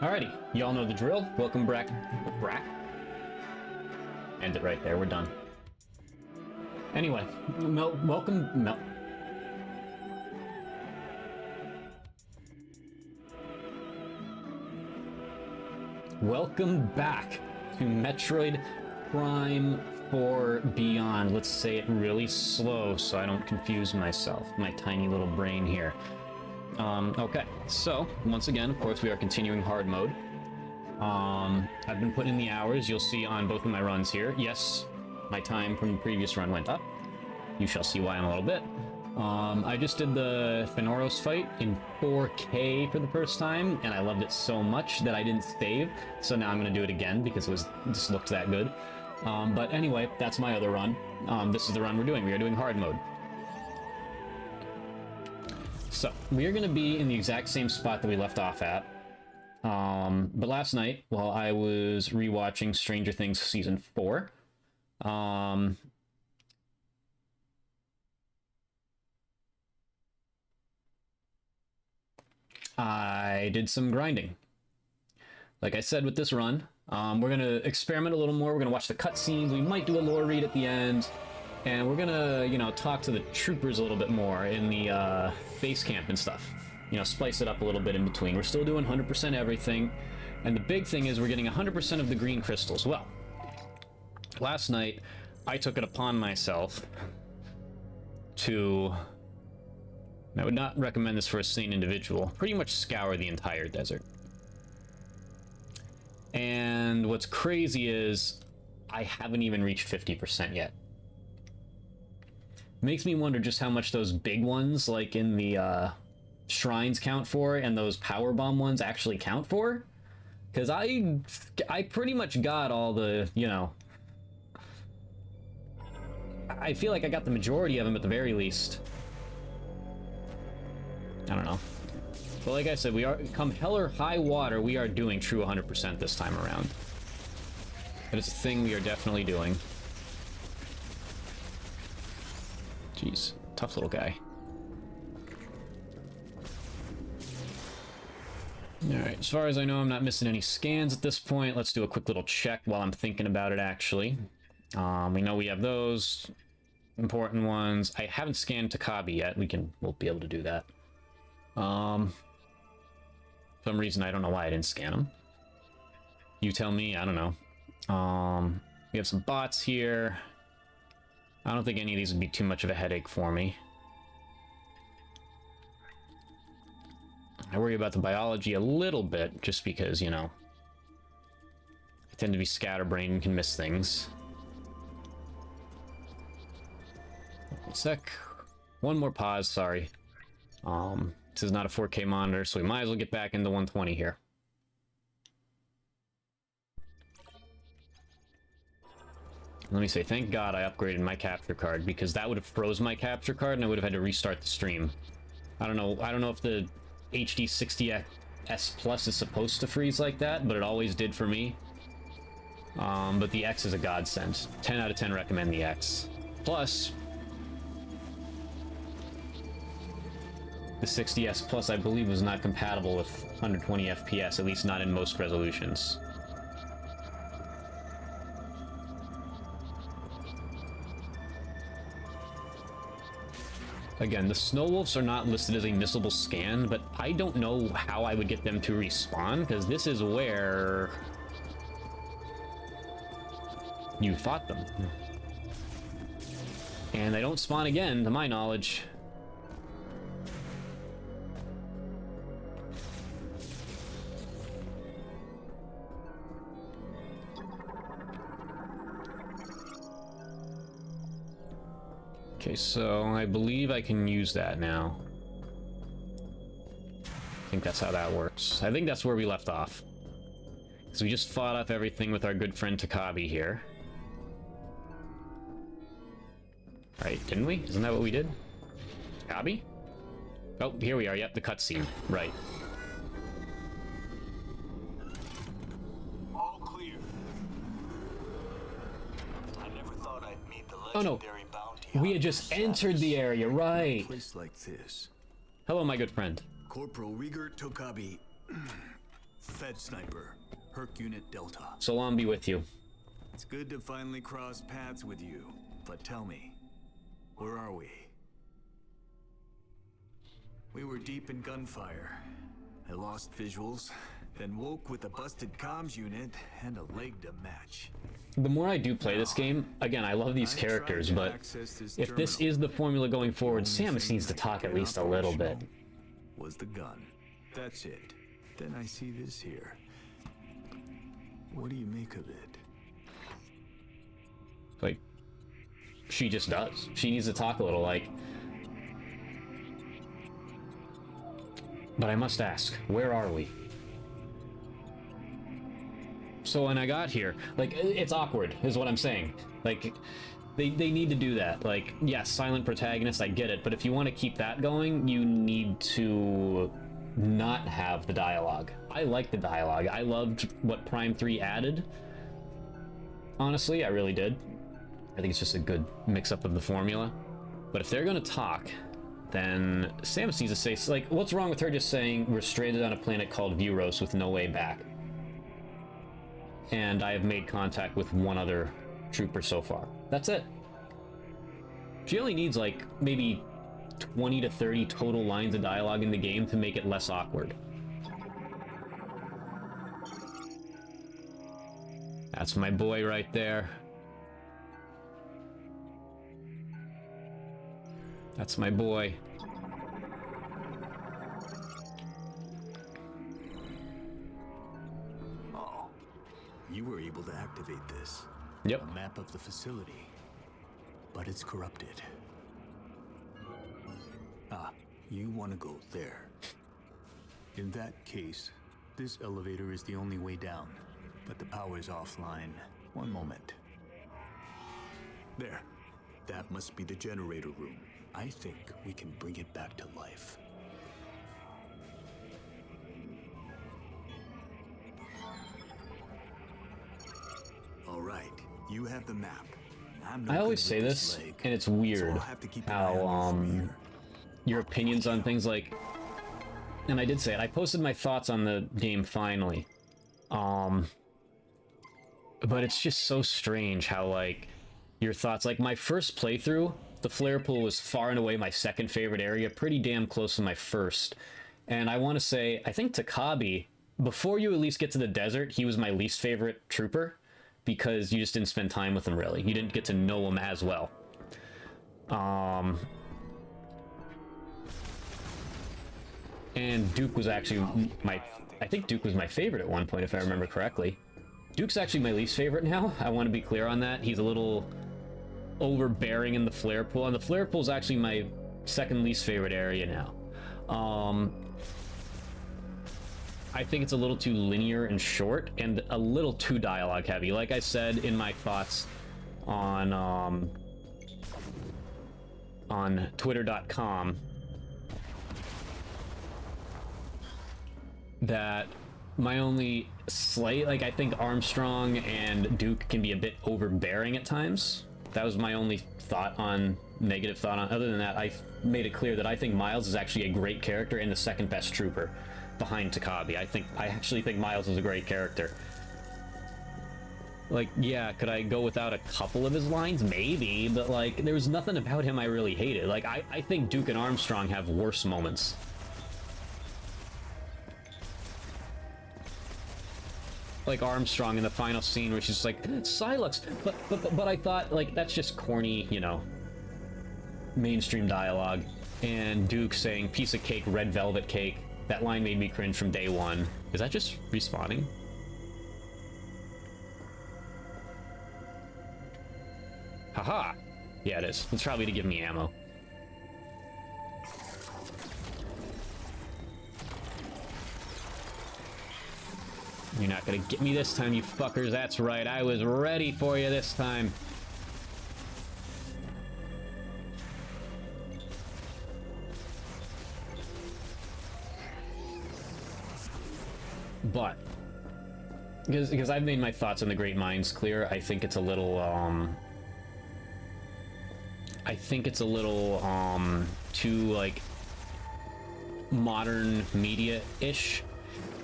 Alrighty, y'all know the drill. Welcome back. End it right there, we're done. Anyway, welcome. Welcome back to Metroid Prime 4 Beyond. Let's say it really slow so I don't confuse myself, my tiny little brain here. Okay, so once again, of course, we are continuing hard mode. I've been putting in the hours. You'll see on both of my runs here. Yes, my time from the previous run went up. You shall see why in a little bit. I just did the Fenoros fight in 4K for the first time, and I loved it so much that I didn't save. So now I'm going to do it again because it just looked that good. But anyway, that's my other run. This is the run we're doing. We are doing hard mode. So, we are going to be in the exact same spot that we left off at. But last night, while I was rewatching Stranger Things Season 4, I did some grinding. Like I said with this run, we're going to experiment a little more. We're going to watch the cutscenes. We might do a lore read at the end. And we're gonna, talk to the troopers a little bit more in the base camp and stuff. Splice it up a little bit in between. We're still doing 100% everything. And the big thing is we're getting 100% of the green crystals. Well, last night, I took it upon myself to... I would not recommend this for a sane individual. Pretty much scour the entire desert. And what's crazy is I haven't even reached 50% yet. Makes me wonder just how much those big ones, like in the shrines, count for, and those power bomb ones actually count for. Because I pretty much got all the, I feel like I got the majority of them at the very least. I don't know. But like I said, we are, come hell or high water, we are doing true 100% this time around. That is a thing we are definitely doing. Jeez, tough little guy. Alright, as far as I know, I'm not missing any scans at this point. Let's do a quick little check while I'm thinking about it, actually. We know we have those important ones. I haven't scanned Takabi yet. We'll be able to do that. For some reason, I don't know why I didn't scan them. You tell me, I don't know. We have some bots here. I don't think any of these would be too much of a headache for me. I worry about the biology a little bit, just because, I tend to be scatterbrained and can miss things. 1 sec. One more pause, sorry. This is not a 4K monitor, so we might as well get back into 120 here. Let me say, thank God I upgraded my capture card, because that would have froze my capture card and I would have had to restart the stream. I don't know if the HD 60S Plus is supposed to freeze like that, but it always did for me. But the X is a godsend. 10 out of 10 recommend the X. Plus, the 60S Plus, I believe, was not compatible with 120 FPS, at least not in most resolutions. Again, the Snow Wolves are not listed as a missable scan, but I don't know how I would get them to respawn, because this is where you fought them. And they don't spawn again, to my knowledge. Okay, so I believe I can use that now. I think that's how that works. I think that's where we left off. Because we just fought off everything with our good friend Takabi here. Right, didn't we? Isn't that what we did? Takabi? Oh, here we are. Yep, the cutscene. Right. All clear. I never thought I'd meet the Oh no. legendary bounty We had just entered the area, right? A place like this. Hello, my good friend. Corporal Rigert Tokabi Fed Sniper, Herc Unit Delta. Salam be with you. It's good to finally cross paths with you, but tell me, where are we? We were deep in gunfire. I lost visuals, then woke with a busted comms unit and a leg to match. The more I do play this game, again, I love these characters, but if this is the formula going forward, Samus needs to talk at least a little bit. Was the gun. That's it. Then I see this here. What do you make of it? Like, she just does. She needs to talk a little, like... But I must ask, where are we? So when I got here, like, it's awkward, is what I'm saying. Like, they need to do that. Like, yes, silent protagonist, I get it, but if you want to keep that going, you need to not have the dialogue. I like the dialogue. I loved what Prime 3 added. Honestly, I really did. I think it's just a good mix-up of the formula. But if they're gonna talk, then Samus needs to say, like, what's wrong with her just saying, we're stranded on a planet called Vuros with no way back? And I have made contact with one other trooper so far. That's it. She only needs, like, maybe 20 to 30 total lines of dialogue in the game to make it less awkward. That's my boy right there. That's my boy. Oh, you were able to activate this. Yep. A map of the facility. But it's corrupted. Ah, you want to go there. In that case, this elevator is the only way down, but the power's offline. One moment. There. That must be the generator room. I think we can bring it back to life. All right, you have the map. I always say this, and it's weird how your opinions on things like, and I did say it, I posted my thoughts on the game finally, but it's just so strange how, like, your thoughts, like, my first playthrough, the flare pool was far and away my second favorite area, pretty damn close to my first, and I want to say, I think Takabi, before you at least get to the desert, he was my least favorite trooper, because you just didn't spend time with him, really. You didn't get to know him as well. And Duke was actually I think Duke was my favorite at one point, if I remember correctly. Duke's actually my least favorite now. I want to be clear on that. He's a little overbearing in the flare pool, and the flare pool is actually my second least favorite area now. I think it's a little too linear and short, and a little too dialogue heavy. Like I said in my thoughts on Twitter.com, that my only slight, like, I think Armstrong and Duke can be a bit overbearing at times. That was my only thought on, negative thought on. Other than that, I made it clear that I think Miles is actually a great character and the second best trooper behind Takabi. I actually think Miles is a great character. Like, yeah, could I go without a couple of his lines? Maybe, but, like, there was nothing about him I really hated. Like, I think Duke and Armstrong have worse moments. Like Armstrong in the final scene where she's like, Silex, but I thought, like, that's just corny, you know, mainstream dialogue. And Duke saying, piece of cake, red velvet cake. That line made me cringe from day one. Is that just respawning? Haha! Yeah, it is. It's probably to give me ammo. You're not gonna get me this time, you fuckers. That's right, I was ready for you this time. But because I've made my thoughts on the Great Minds clear, I think it's a little too, like, modern media-ish,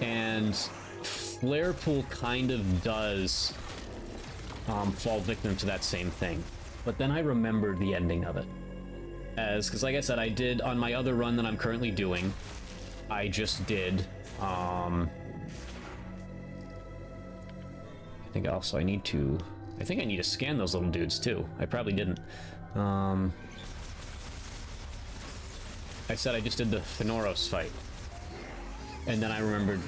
and Flare Pool kind of does fall victim to that same thing. But then I remembered the ending of it. Because like I said, I did, on my other run that I'm currently doing, I just did, I think also I need to scan those little dudes too. I probably didn't. I said I just did the Fenoros fight. And then I remembered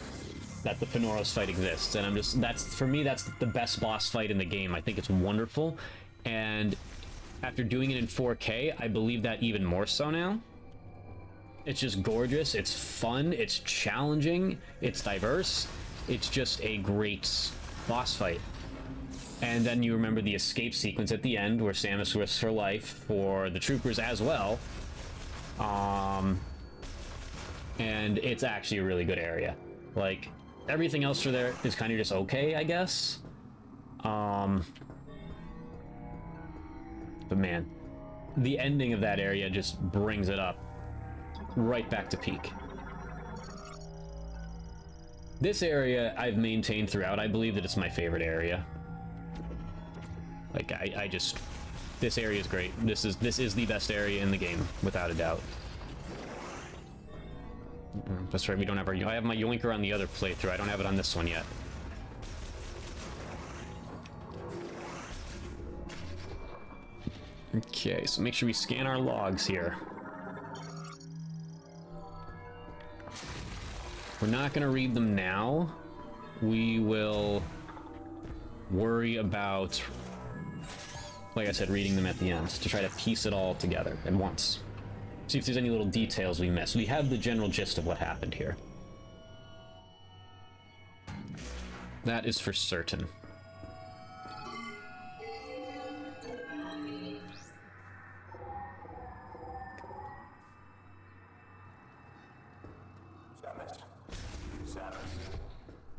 that the Fenoros fight exists, and for me, that's the best boss fight in the game. I think it's wonderful, and after doing it in 4K, I believe that even more so now. It's just gorgeous, it's fun, it's challenging, it's diverse, it's just a great boss fight. And then you remember the escape sequence at the end, where Samus risks her life for the troopers as well. And it's actually a really good area. Like, everything else for there is kind of just okay, I guess. But man, the ending of that area just brings it up right back to peak. This area I've maintained throughout. I believe that it's my favorite area. Like, I just, this area is great. This is the best area in the game, without a doubt. That's right, we don't have our... I have my Yoinker on the other playthrough. I don't have it on this one yet. Okay, so make sure we scan our logs here. We're not going to read them now. We will worry about, like I said, reading them at the end to try to piece it all together at once. See if there's any little details we missed. We have the general gist of what happened here. That is for certain.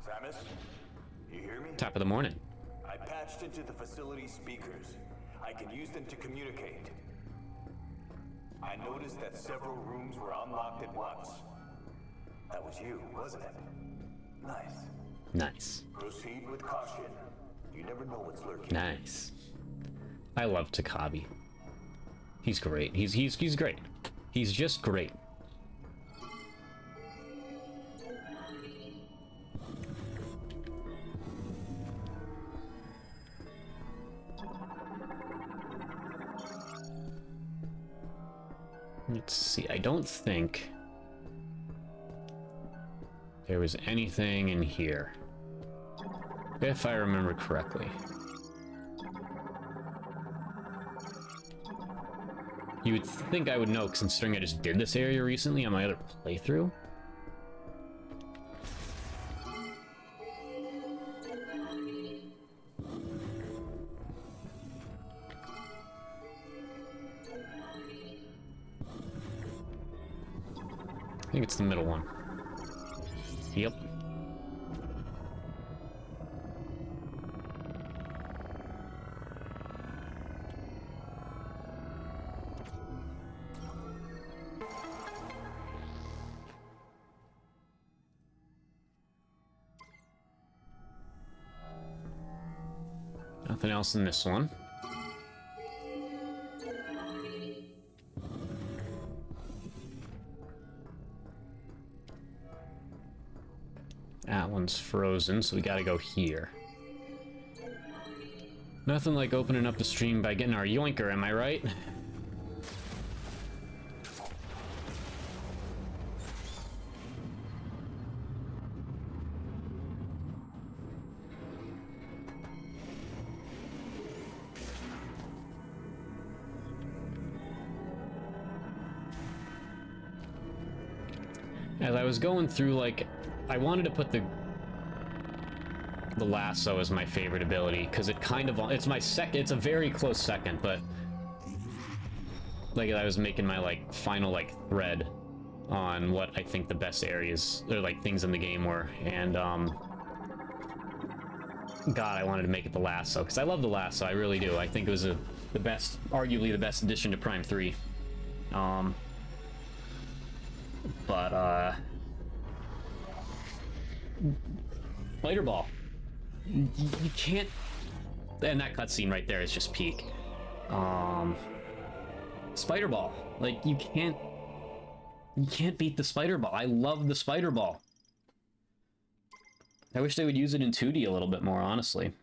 Samus, you hear me? Top of the morning. I patched into the facility speakers. I can use them to communicate. I noticed that several rooms were unlocked at once. That was you, wasn't it? Nice. Nice. Proceed with caution. You never know what's lurking. Nice. I love Takabi. He's great. He's great. He's just great. Let's see, I don't think there was anything in here, if I remember correctly. You would think I would know, considering I just did this area recently on my other playthrough. I think it's the middle one. Yep. Nothing else in this one. That one's frozen, so we gotta go here. Nothing like opening up the stream by getting our yoinker, am I right? As I was going through, like, I wanted to put the lasso as my favorite ability, because it kind of, it's my second, it's a very close second, but like I was making my like final like thread on what I think the best areas or like things in the game were, and God, I wanted to make it the lasso, because I love the lasso, I really do. I think it was the best, arguably the best addition to Prime 3. But Spider Ball. You can't... And that cutscene right there is just peak. Spider Ball. Like, you can't beat the Spider Ball. I love the Spider Ball. I wish they would use it in 2D a little bit more, honestly.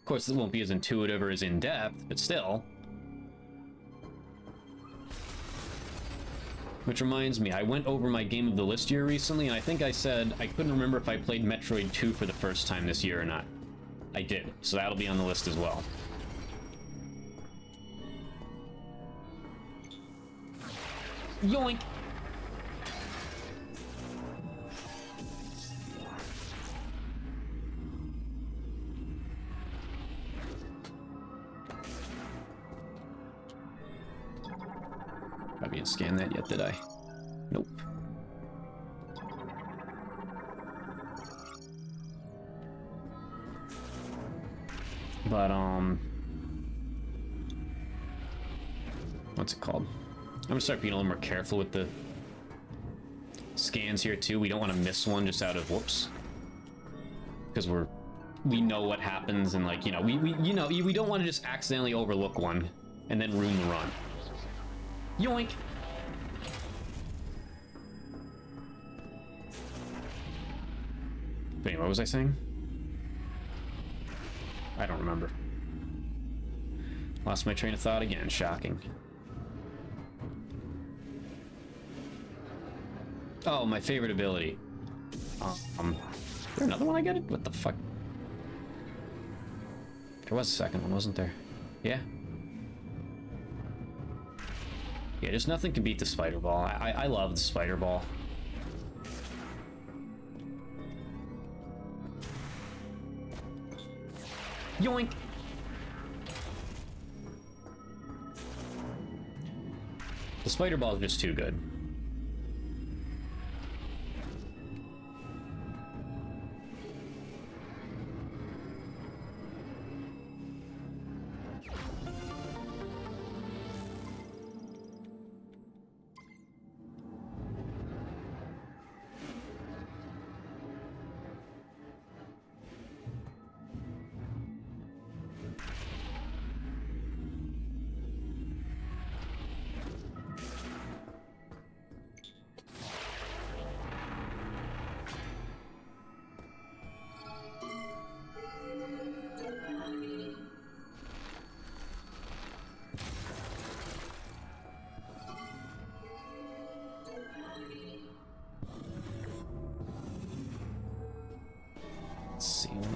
Of course, it won't be as intuitive or as in-depth, but still. Which reminds me, I went over my Game of the List year recently, and I think I said I couldn't remember if I played Metroid 2 for the first time this year or not. I did, so that'll be on the list as well. Yoink! Probably didn't scan that yet, did I? Nope. But, what's it called? I'm gonna start being a little more careful with the scans here, too. We don't want to miss one just out of whoops. Because we know what happens, and, like, you know, we don't want to just accidentally overlook one and then ruin the run. Yoink! Wait, what was I saying? I don't remember. Lost my train of thought again. Shocking. Oh, my favorite ability. Is there another one I got? What the fuck? There was a second one, wasn't there? Yeah. Yeah, just nothing can beat the Spider Ball. I love the Spider Ball. Yoink! The Spider Ball is just too good.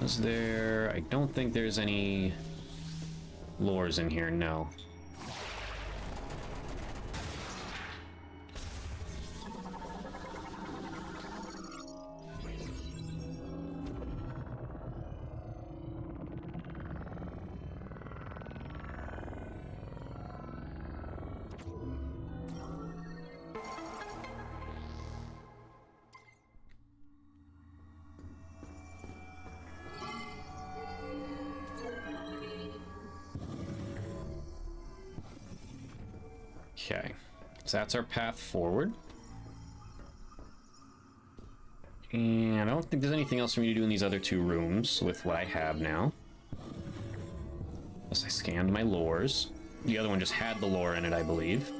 Was there... I don't think there's any lures in here, no. Okay, so that's our path forward. And I don't think there's anything else for me to do in these other two rooms with what I have now. Unless I scanned my lures. The other one just had the lore in it, I believe.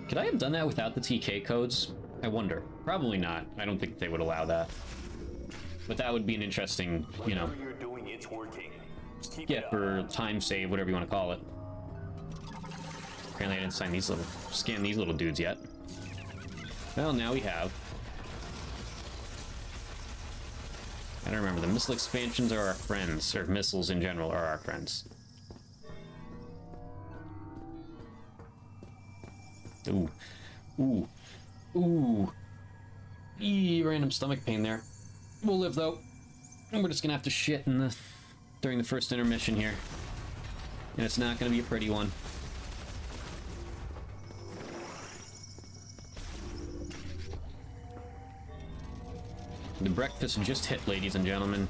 Could I have done that without the TK codes? I wonder. Probably not. I don't think they would allow that. But that would be an interesting, you know, Whatever you're doing, it's working. Keep it skip up. or time save, whatever you want to call it. Apparently I didn't scan these little dudes yet. Well, now we have. I don't remember. The missile expansions are our friends, or missiles in general are our friends. Ooh. Ooh. Ooh. Eee, random stomach pain there. We'll live, though. And we're just gonna have to shit during the first intermission here. And it's not gonna be a pretty one. The breakfast just hit, ladies and gentlemen.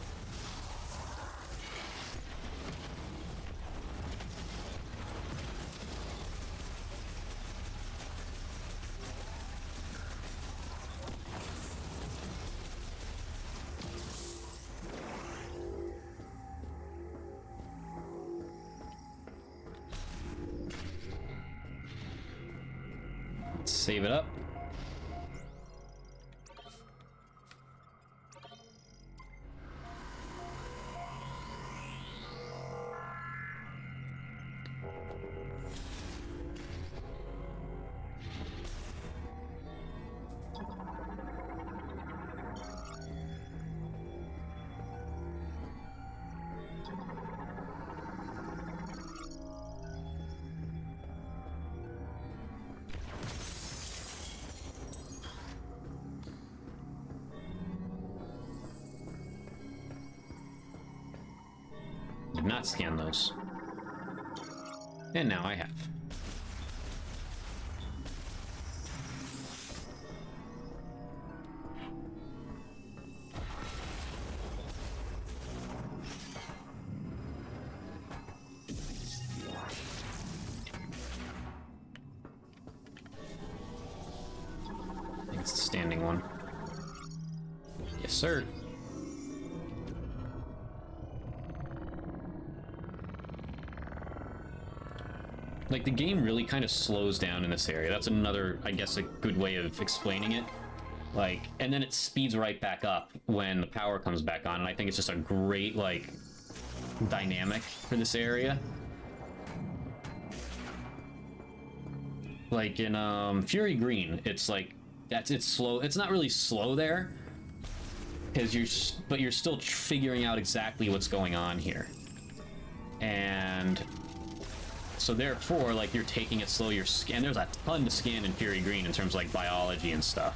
Save it up. Did not scan those. And now I have. I think it's the standing one. Yes, sir. Like, the game really kind of slows down in this area. That's another, I guess, a good way of explaining it. Like, and then it speeds right back up when the power comes back on, and I think it's just a great, like, dynamic for this area. Like, in, Fury Green, it's like, it's slow. It's not really slow there, because but you're still figuring out exactly what's going on here. And so therefore, like, you're taking it slow, and there's a ton to scan in Fury Green in terms of, like, biology and stuff.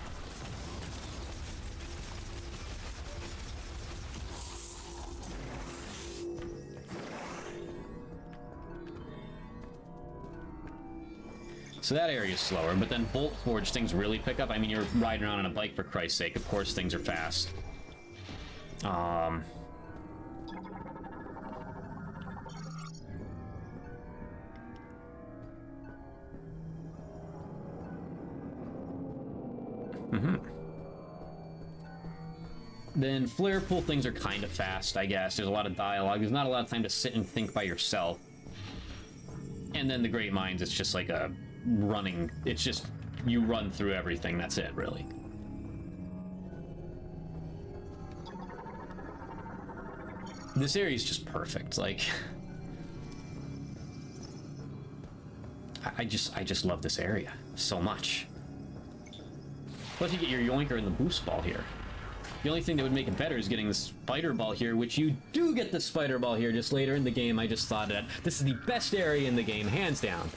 So that area is slower, but then Bolt Forge, things really pick up. I mean, you're riding around on a bike, for Christ's sake. Of course, things are fast. Then Flare Pool, things are kind of fast, I guess. There's a lot of dialogue. There's not a lot of time to sit and think by yourself. And then the Great Mines, it's just like a running... It's just... You run through everything. That's it, really. This area is just perfect. Like... I just love this area so much. Plus you get your Yoinker and the Boost Ball here. The only thing that would make it better is getting the Spider Ball here, which you do get the Spider Ball here just later in the game. I just thought that this is the best area in the game, hands down.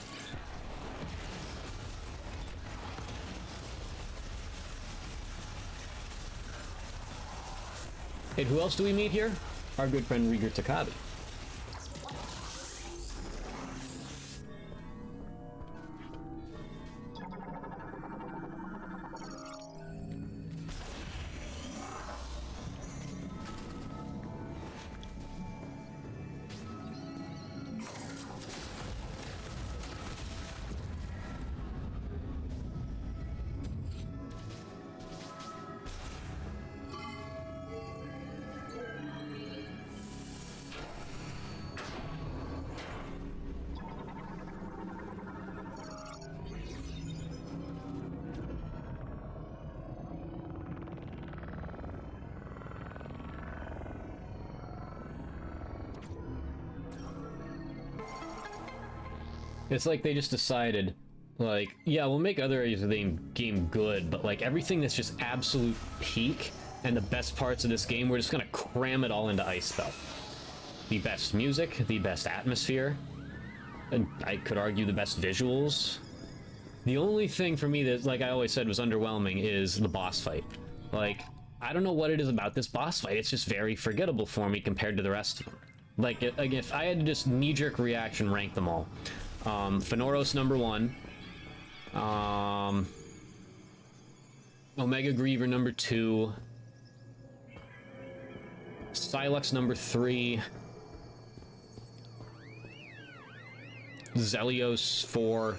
And who else do we meet here? Our good friend Rieger Takabi. It's like they just decided, like, yeah, we'll make other areas of the game good, but like everything that's just absolute peak and the best parts of this game, we're just gonna cram it all into Icebell. The best music, the best atmosphere, and I could argue the best visuals. The only thing for me that, like I always said, was underwhelming is the boss fight. Like, I don't know what it is about this boss fight, it's just very forgettable for me compared to the rest of them. Like, if I had to just knee-jerk reaction rank them all, Fenoros #1, Omega Griever #2, Silex #3, Zelios 4,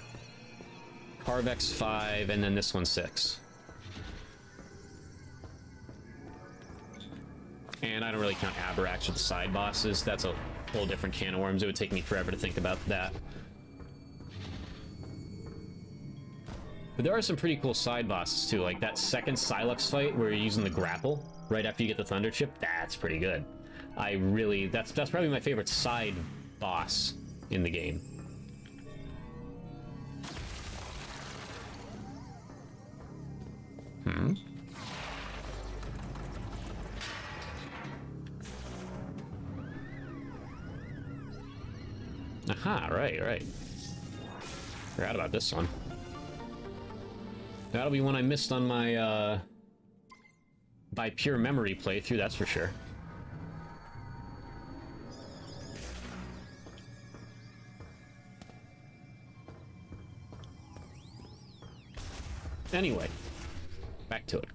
Carvex 5, and then this one 6. And I don't really count Aberrax with the side bosses. That's a whole different can of worms. It would take me forever to think about that. But there are some pretty cool side bosses too, like that second Silex fight where you're using the grapple right after you get the Thunder Chip. That's pretty good. That's probably my favorite side boss in the game. Aha, right. Forgot about this one. That'll be one I missed on my, by pure memory playthrough, that's for sure. Anyway, back to it.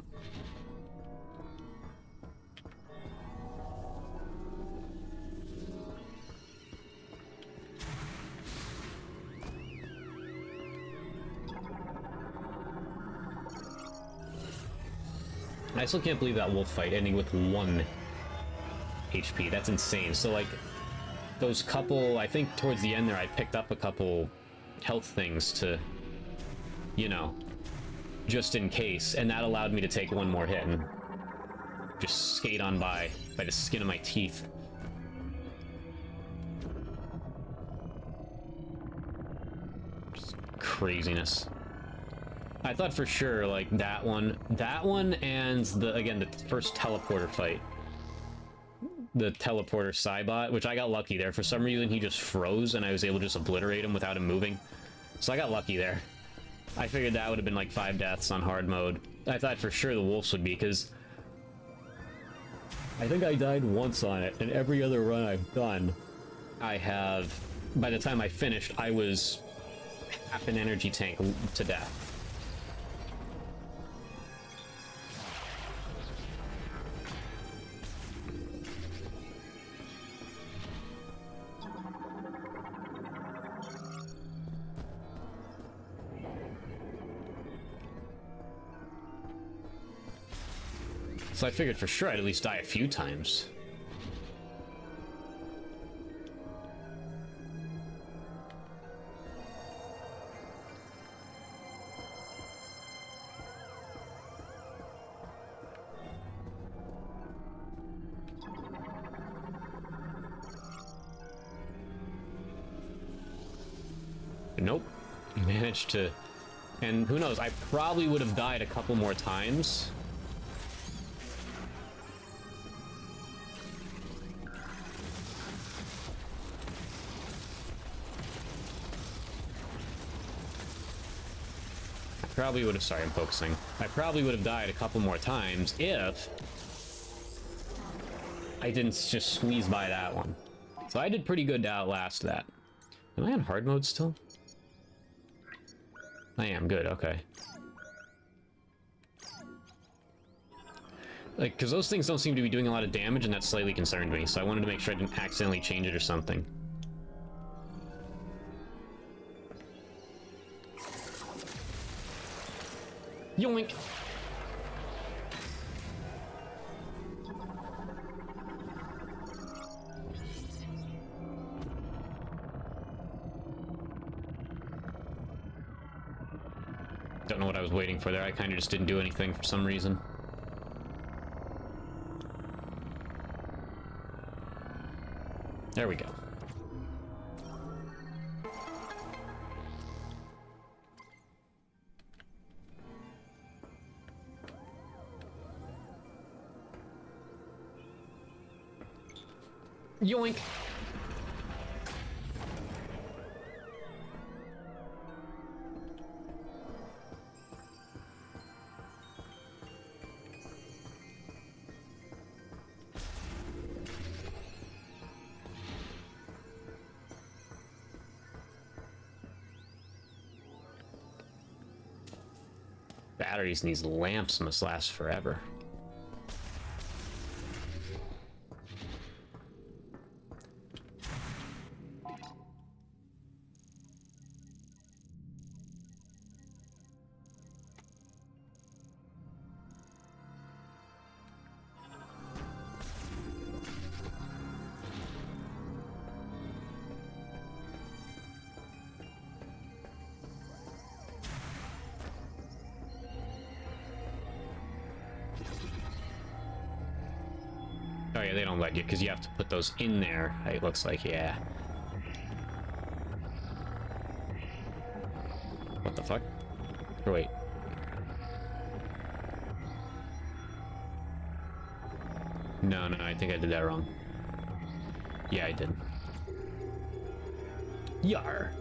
I still can't believe that wolf fight ending with 1 HP. That's insane. So, like, those couple... I think towards the end there I picked up a couple health things to, you know, just in case. And that allowed me to take 1 more hit and just skate on by the skin of my teeth. Just craziness. I thought for sure, like, that one and the first teleporter fight. The teleporter Cybot, which I got lucky there. For some reason, he just froze, and I was able to just obliterate him without him moving. So I got lucky there. I figured that would have been like 5 deaths on hard mode. I thought for sure the wolves would be, because I think I died once on it, and every other run I've done, I have... By the time I finished, I was half an energy tank to death. So I figured for sure I'd at least die a few times. Nope. Managed to... And who knows, I probably would have died a couple more times. Probably would have, sorry, I'm focusing. I probably would have died a couple more times if I didn't just squeeze by that one. So I did pretty good to outlast that. Am I on hard mode still? I am, good, okay. Like, because those things don't seem to be doing a lot of damage, and that slightly concerned me, so I wanted to make sure I didn't accidentally change it or something. Yoink! Don't know what I was waiting for there. I kind of just didn't do anything for some reason. There we go. Yoink! Batteries in these lamps must last forever. Oh yeah, they don't let you, because you have to put those in there, it looks like, yeah. What the fuck? Or wait. No, I think I did that wrong. Yeah, I did. Yar!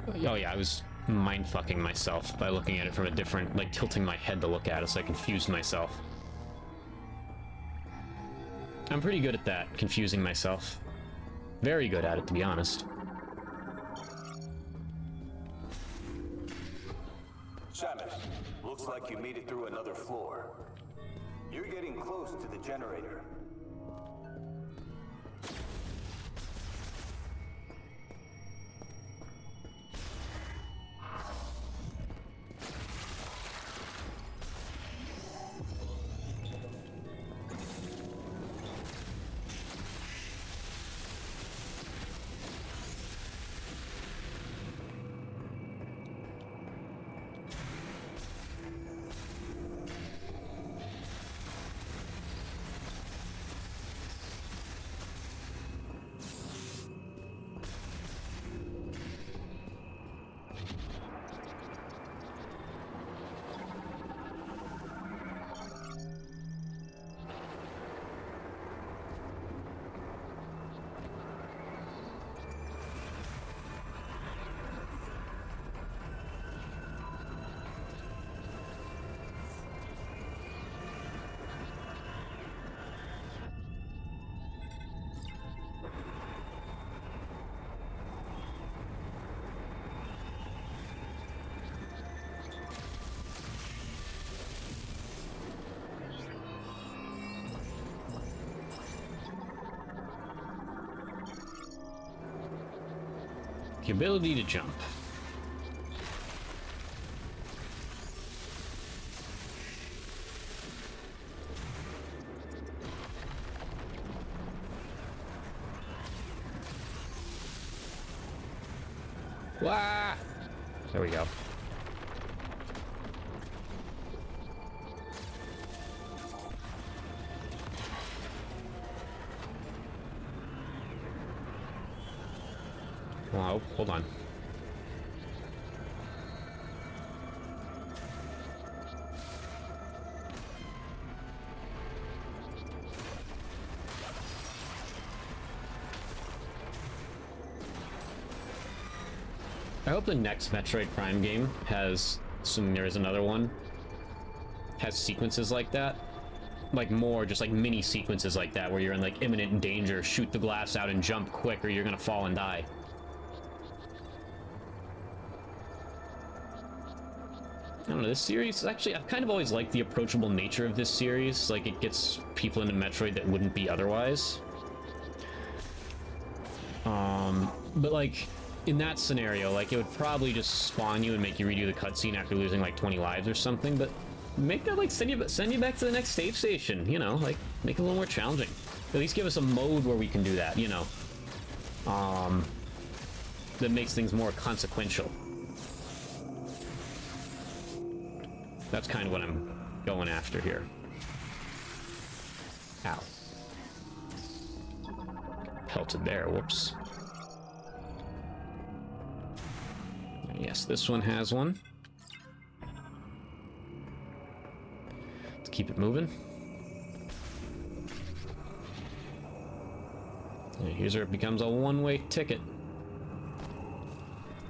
Oh yeah, I was mind-fucking myself by looking at it from a different, like, tilting my head to look at it, so I confused myself. I'm pretty good at that, confusing myself. Very good at it, to be honest. Samus, looks like you made it through another floor. You're getting close to the generator. The ability to jump. Wah! There we go. Wow, hold on. I hope the next Metroid Prime game has, assuming there is another one, has sequences like that. Like more, just like mini sequences like that, where you're in like imminent danger, shoot the glass out and jump quick or you're gonna fall and die. I don't know, this series, actually, I've kind of always liked the approachable nature of this series. Like, it gets people into Metroid that wouldn't be otherwise. But like, in that scenario, like, it would probably just spawn you and make you redo the cutscene after losing like 20 lives or something, but make that, like, send you back to the next save station, you know? Like, make it a little more challenging. At least give us a mode where we can do that, you know? That makes things more consequential. That's kind of what I'm going after here. Ow. Pelted there, whoops. Yes, this one has one. Let's keep it moving. And here's where it becomes a one-way ticket.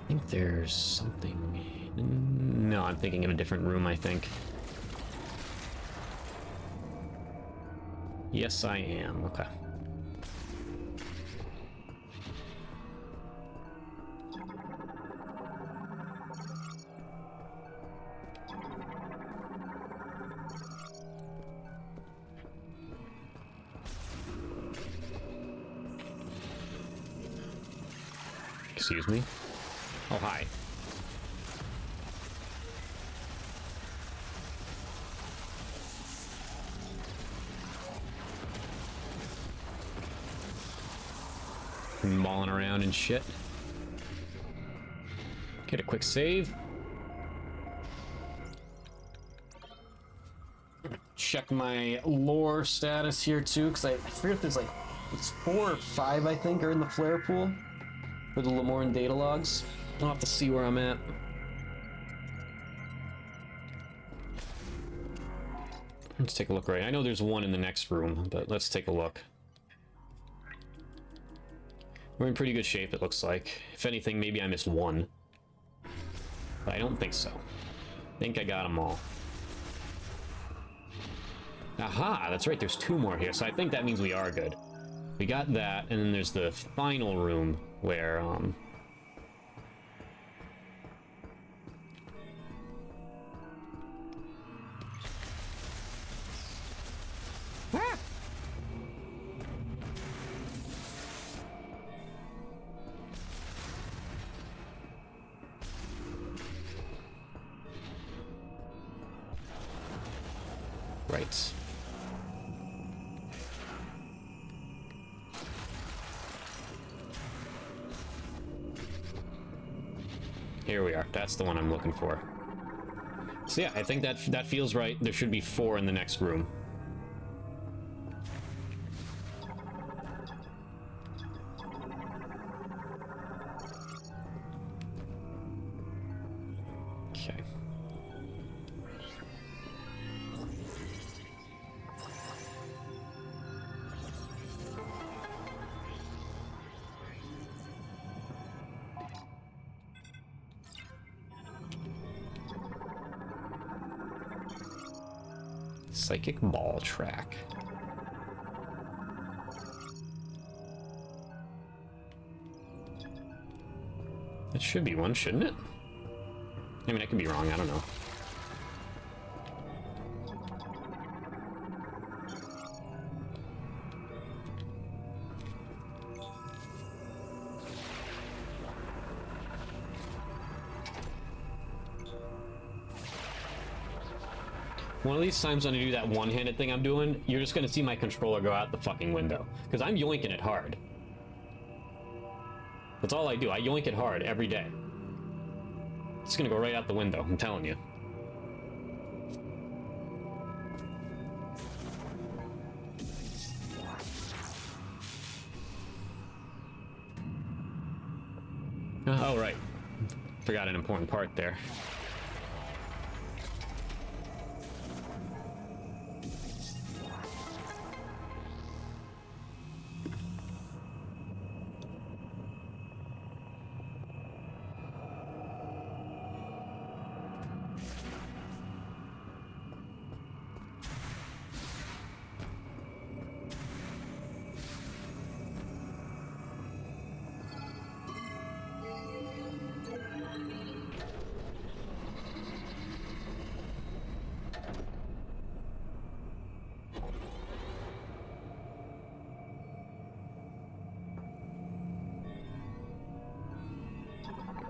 I think there's something... No, I'm thinking of a different room, I think. Yes, I am. Okay. Excuse me? Oh, hi. Mauling around and shit. Get a quick save. Check my lore status here too, because I forget if there's like, it's 4 or 5 I think are in the flare pool for the Lemoran data logs. I'll have to see where I'm at. Let's take a look right. I know there's one in the next room, but let's take a look. We're in pretty good shape, it looks like. If anything, maybe I missed one. But I don't think so. I think I got them all. Aha, that's right, there's 2 more here, so I think that means we are good. We got that, and then there's the final room where, Right. Here we are. That's the one I'm looking for. So yeah, I think that feels right. There should be 4 in the next room. Okay. Psychic ball track. That should be one, shouldn't it? I mean, I could be wrong, I don't know. One of these times when I do that one-handed thing I'm doing, you're just gonna see my controller go out the fucking window. Because I'm yoinking it hard. That's all I do, I yoink it hard every day. It's gonna go right out the window, I'm telling you. Oh, right. Forgot an important part there.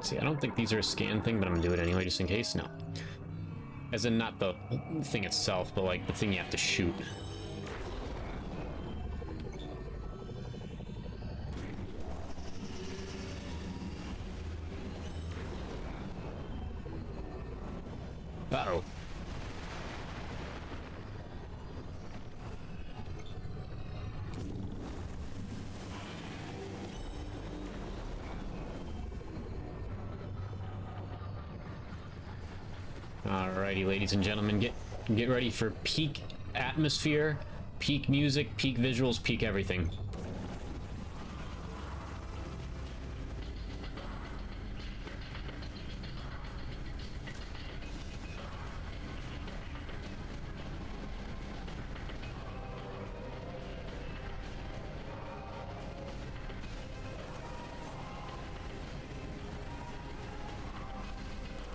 See, I don't think these are a scan thing, but I'm gonna do it anyway just in case. No. As in not the thing itself, but like the thing you have to shoot. Uh-oh. Alrighty, ladies and gentlemen, get ready for peak atmosphere, peak music, peak visuals, peak everything.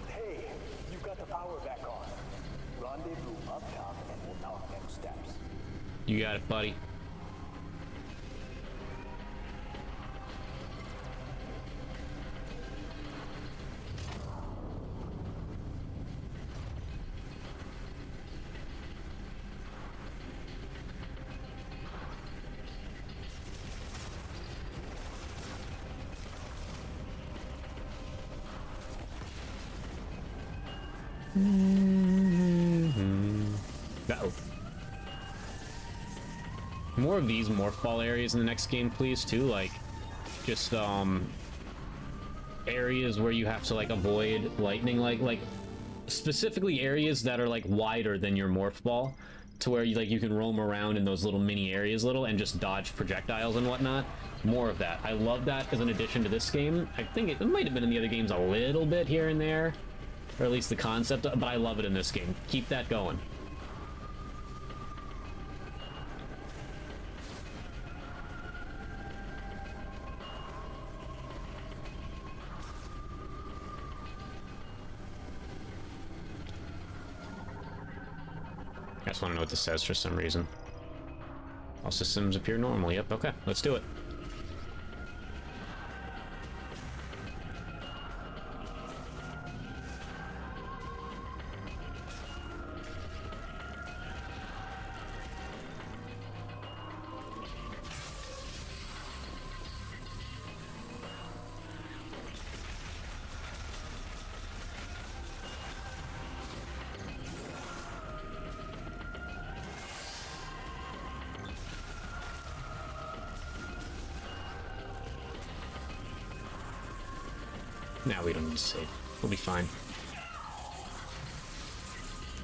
Hey, you've got the power back on. Rendezvous up top and we'll talk next steps. You got it, buddy. Uh-oh. More of these morph ball areas in the next game, please, too. Like, just, areas where you have to, like, avoid lightning. Like, specifically areas that are, like, wider than your morph ball. To where, you can roam around in those little mini areas and just dodge projectiles and whatnot. More of that. I love that as an addition to this game. I think it might have been in the other games a little bit here and there. Or at least the concept, but I love it in this game. Keep that going. I just want to know what this says for some reason. All systems appear normal. Yep, okay, let's do it. Now we don't need to save. We'll be fine.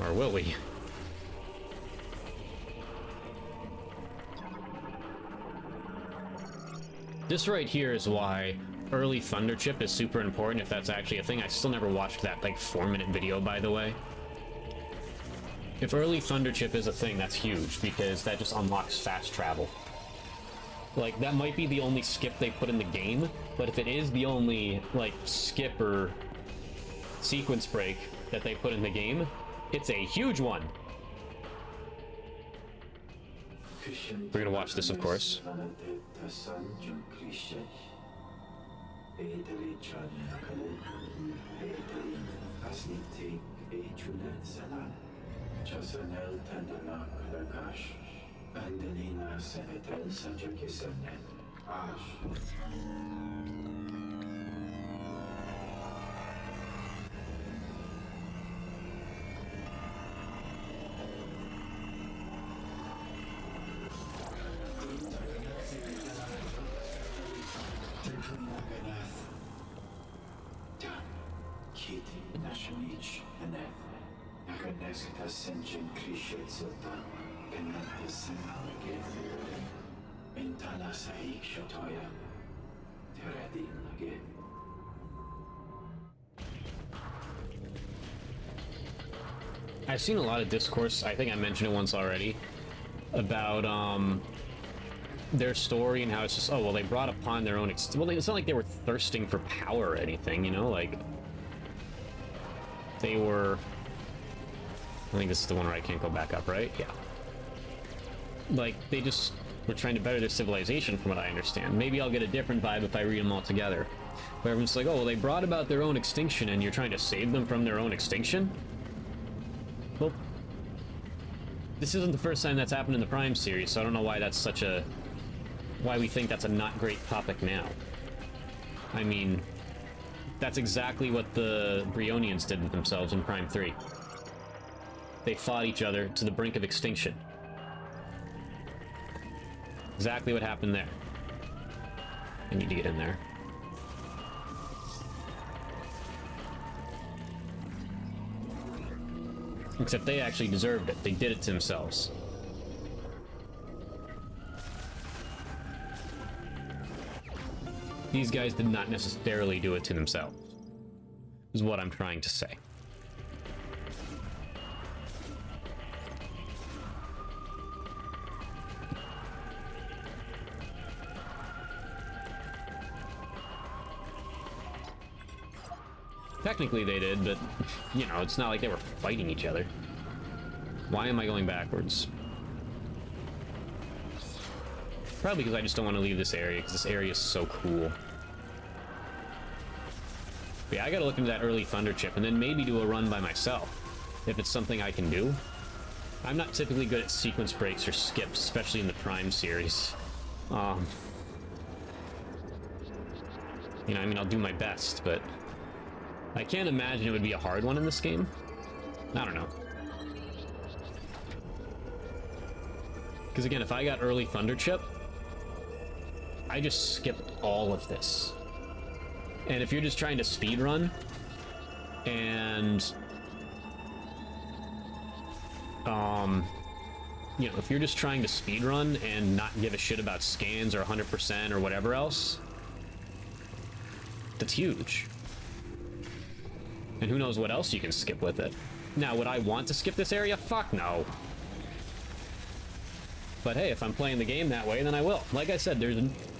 Or will we? This right here is why early Thunder Chip is super important, if that's actually a thing. I still never watched that, like, 4-minute video, by the way. If early Thunder Chip is a thing, that's huge, because that just unlocks fast travel. Like, that might be the only skip they put in the game, but if it is the only, like, skip or sequence break that they put in the game, it's a huge one. We're gonna watch this, of course. Andelina senetel saçaki senet aş. Kit nașnici enet. Năgănesc ta sengen krișet sultan. Penat senal gel. Intala saik şatoya. Teredin again. I've seen a lot of discourse, I think I mentioned it once already, about their story and how it's just, oh, well, they brought upon their own well, it's not like they were thirsting for power or anything, you know, like, they were, I think this is the one where I can't go back up, right? Yeah. Like, they just were trying to better their civilization, from what I understand. Maybe I'll get a different vibe if I read them all together. Where everyone's like, oh, well, they brought about their own extinction, and you're trying to save them from their own extinction? Well, this isn't the first time that's happened in the Prime series, so I don't know why that's such a... why we think that's a not great topic now. I mean, that's exactly what the Brionians did with themselves in Prime 3. They fought each other to the brink of extinction. Exactly what happened there. I need to get in there. Except they actually deserved it. They did it to themselves. These guys did not necessarily do it to themselves, is what I'm trying to say. Technically they did, but, you know, it's not like they were fighting each other. Why am I going backwards? Probably because I just don't want to leave this area, because this area is so cool. But yeah, I gotta look into that early Thunder Chip, and then maybe do a run by myself, if it's something I can do. I'm not typically good at sequence breaks or skips, especially in the Prime series. You know, I mean, I'll do my best, but I can't imagine it would be a hard one in this game. I don't know. Because again, if I got early Thunder Chip, I just skip all of this. And if you're just trying to speedrun, and you know, if you're just trying to speedrun and not give a shit about scans or 100% or whatever else, that's huge. And who knows what else you can skip with it. Now, would I want to skip this area? Fuck no. But hey, if I'm playing the game that way, then I will. Like I said,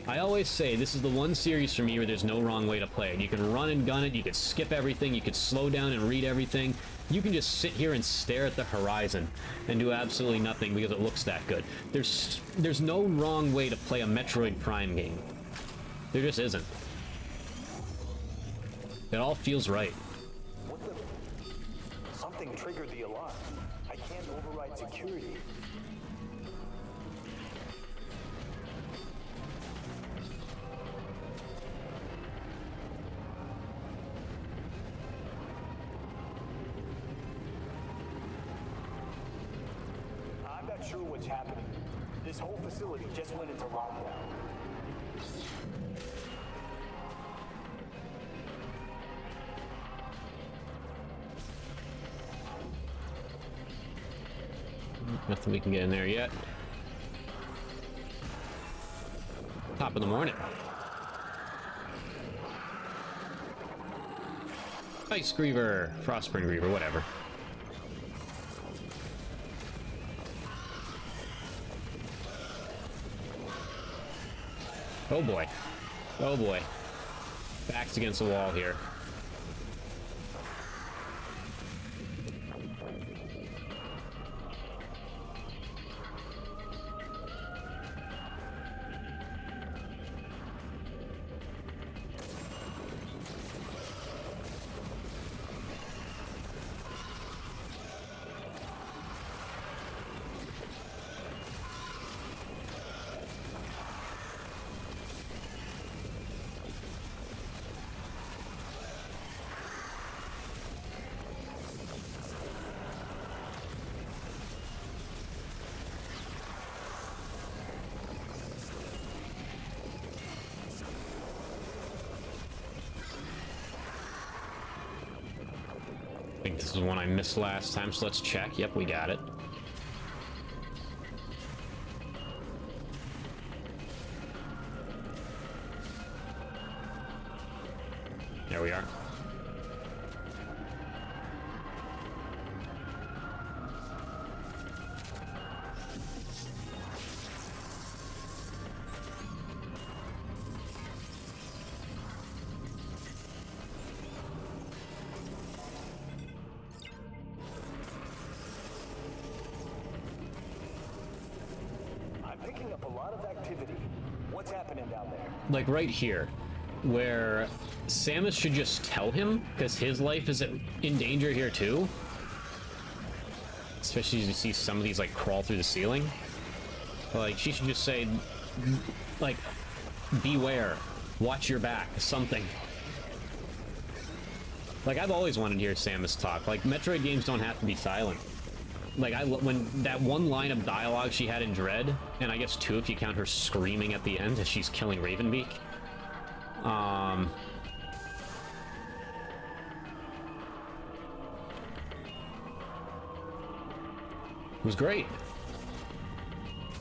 I always say this is the one series for me where there's no wrong way to play it. You can run and gun it, you could skip everything, you could slow down and read everything. You can just sit here and stare at the horizon and do absolutely nothing because it looks that good. There's no wrong way to play a Metroid Prime game. There just isn't. It all feels right. What the? Something triggered the alarm. I can't override security. I'm not sure what's happening. This whole facility just went into lockdown. Nothing we can get in there yet. Top of the morning. Ice Griever, Frostspring Griever, whatever. Oh boy. Oh boy. Back's against the wall here. I think this is one I missed last time, so let's check. Yep, we got it. There we are. Picking up a lot of activity. What's happening down there? Like right here, where Samus should just tell him, because his life is in danger here too. Especially as you see some of these like crawl through the ceiling. Like she should just say, like, beware, watch your back, something. Like I've always wanted to hear Samus talk. Like Metroid games don't have to be silent. Like, when that one line of dialogue she had in Dread, and I guess two if you count her screaming at the end as she's killing Ravenbeak. It was great.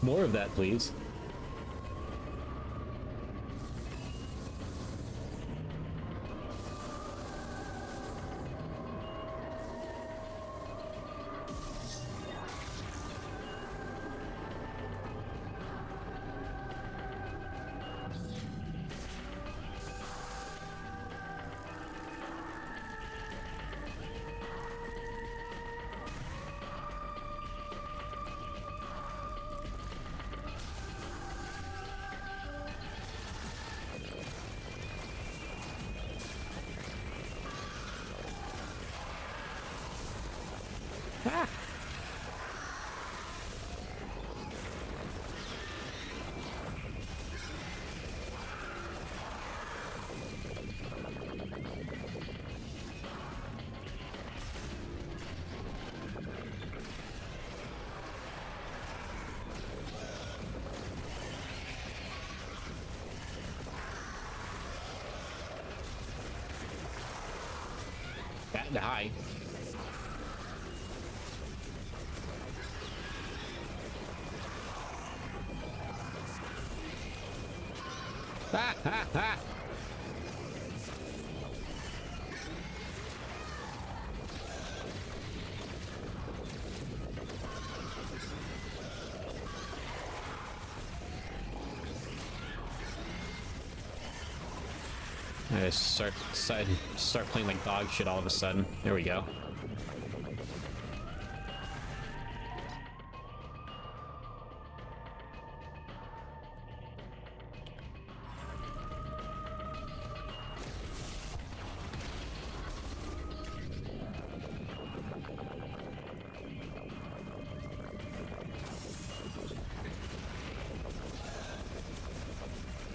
More of that, please. die. Ha ha ha! I just start playing like dog shit all of a sudden. There we go.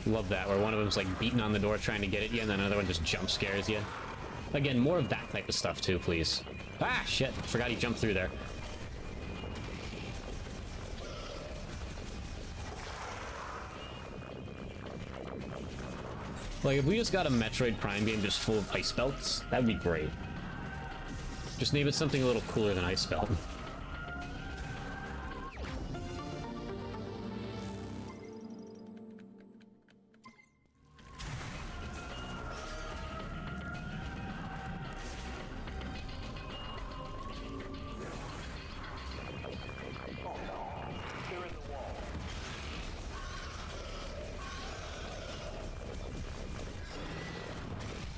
Love that, where one of them's like beating on the door trying to get at you, and then another one just jump scares you. Again, more of that type of stuff too, please. Ah, shit. Forgot he jumped through there. Like, if we just got a Metroid Prime game just full of ice belts, that would be great. Just name it something a little cooler than ice belt.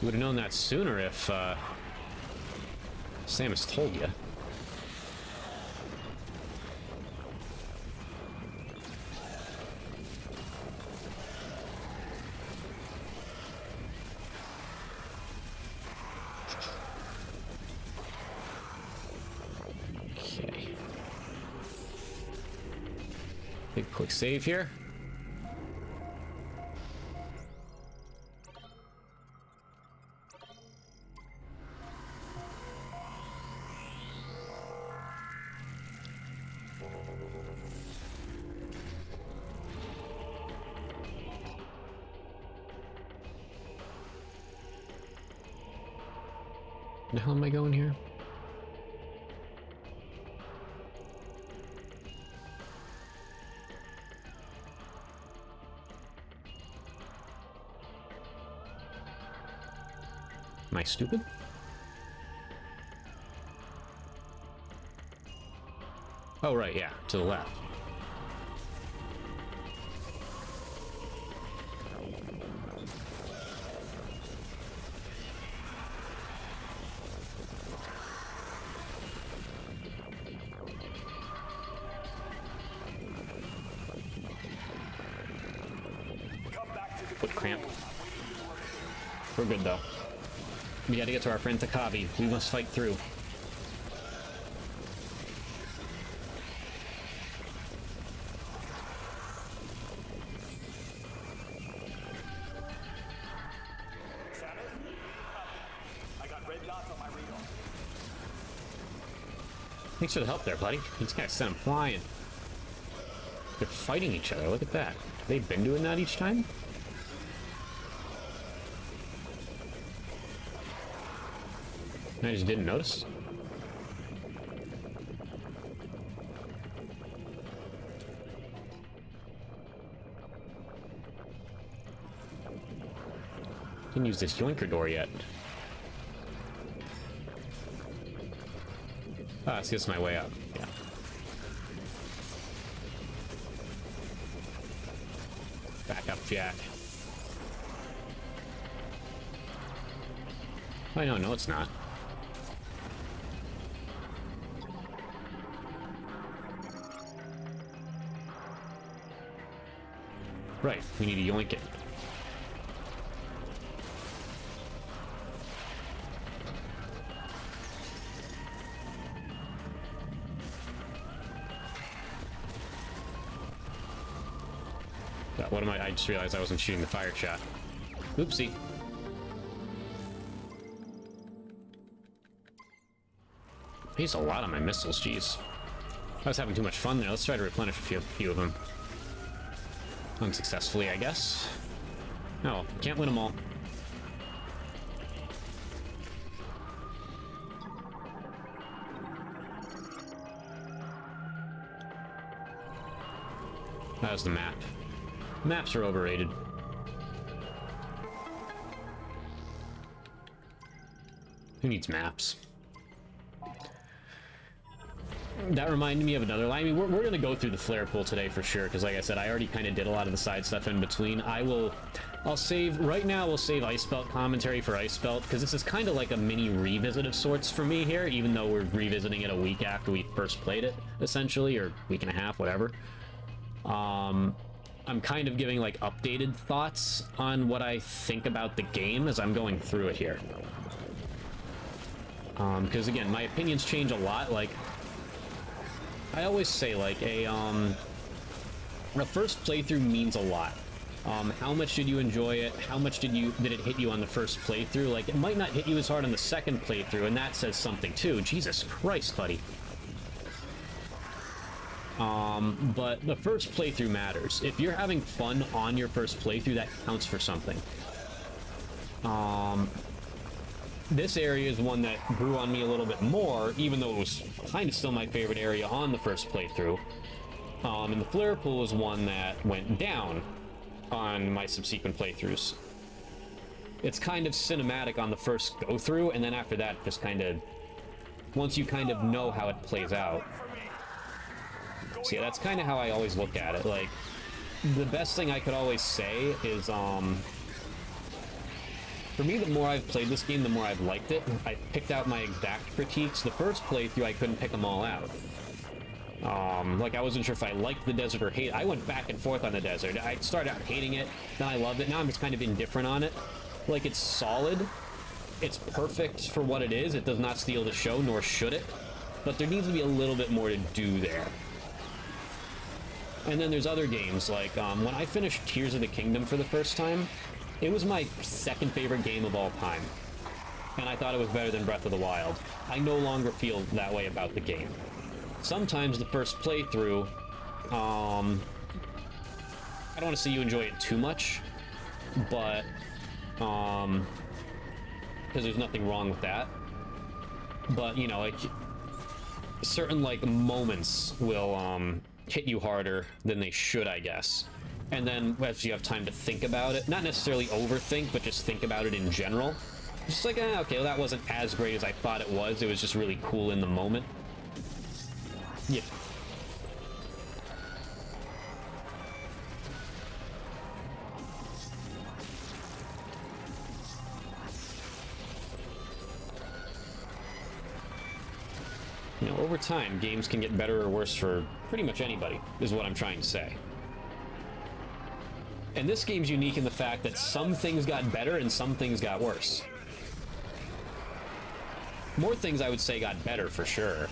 Would have known that sooner if Samus told you. Okay. Big quick save here. The hell am I going here? Am I stupid? Oh, right, yeah, to the left. Foot cramp. We're good though. We gotta get to our friend Takabi. We must fight through. Thanks for the help there, buddy. These guys sent him flying. They're fighting each other. Look at that. They've been doing that each time? I just didn't notice. Didn't use this yoinker door yet. Ah, see, this is my way up. Yeah. Back up, Jack. Oh, no, it's not. Right, we need to yoink it. What am I just realized I wasn't shooting the fire shot. Oopsie. I used a lot on my missiles, jeez. I was having too much fun there. Let's try to replenish a few of them. Unsuccessfully, I guess. No, can't win them all. That was the map. Maps are overrated. Who needs maps? That reminded me of another line. I mean, we're going to go through the flare pool today for sure, because like I said, I already kind of did a lot of the side stuff in between. I'll save, right now we'll save Ice Belt commentary for Ice Belt, because this is kind of like a mini revisit of sorts for me here, even though we're revisiting it a week after we first played it, essentially, or week and a half, whatever. I'm kind of giving like updated thoughts on what I think about the game as I'm going through it here. Because again, my opinions change a lot. Like, I always say, like, a first playthrough means a lot. How much did you enjoy it? How much did it hit you on the first playthrough? Like, it might not hit you as hard on the second playthrough, and that says something too. Jesus Christ, buddy. But the first playthrough matters. If you're having fun on your first playthrough, that counts for something. This area is one that grew on me a little bit more, even though it was kind of still my favorite area on the first playthrough. And the flare pool is one that went down on my subsequent playthroughs. It's kind of cinematic on the first go-through, and then after that, just kind of... once you kind of know how it plays out. So yeah, that's kind of how I always look at it. Like, the best thing I could always say is, for me, the more I've played this game, the more I've liked it. I've picked out my exact critiques. The first playthrough, I couldn't pick them all out. Like, I wasn't sure if I liked the desert or hate it. I went back and forth on the desert. I started out hating it, then I loved it. Now I'm just kind of indifferent on it. Like, it's solid. It's perfect for what it is. It does not steal the show, nor should it. But there needs to be a little bit more to do there. And then there's other games, like, when I finished Tears of the Kingdom for the first time, it was my second favorite game of all time. And I thought it was better than Breath of the Wild. I no longer feel that way about the game. Sometimes the first playthrough, I don't want to say you enjoy it too much, but, because there's nothing wrong with that. But, you know, like, certain, like, moments will, hit you harder than they should, I guess. And then as you have time to think about it, not necessarily overthink, but just think about it in general. Just like, okay, well, that wasn't as great as I thought it was. It was just really cool in the moment. Yeah. You know, over time, games can get better or worse for pretty much anybody, is what I'm trying to say. And this game's unique in the fact that some things got better and some things got worse. More things, I would say, got better for sure.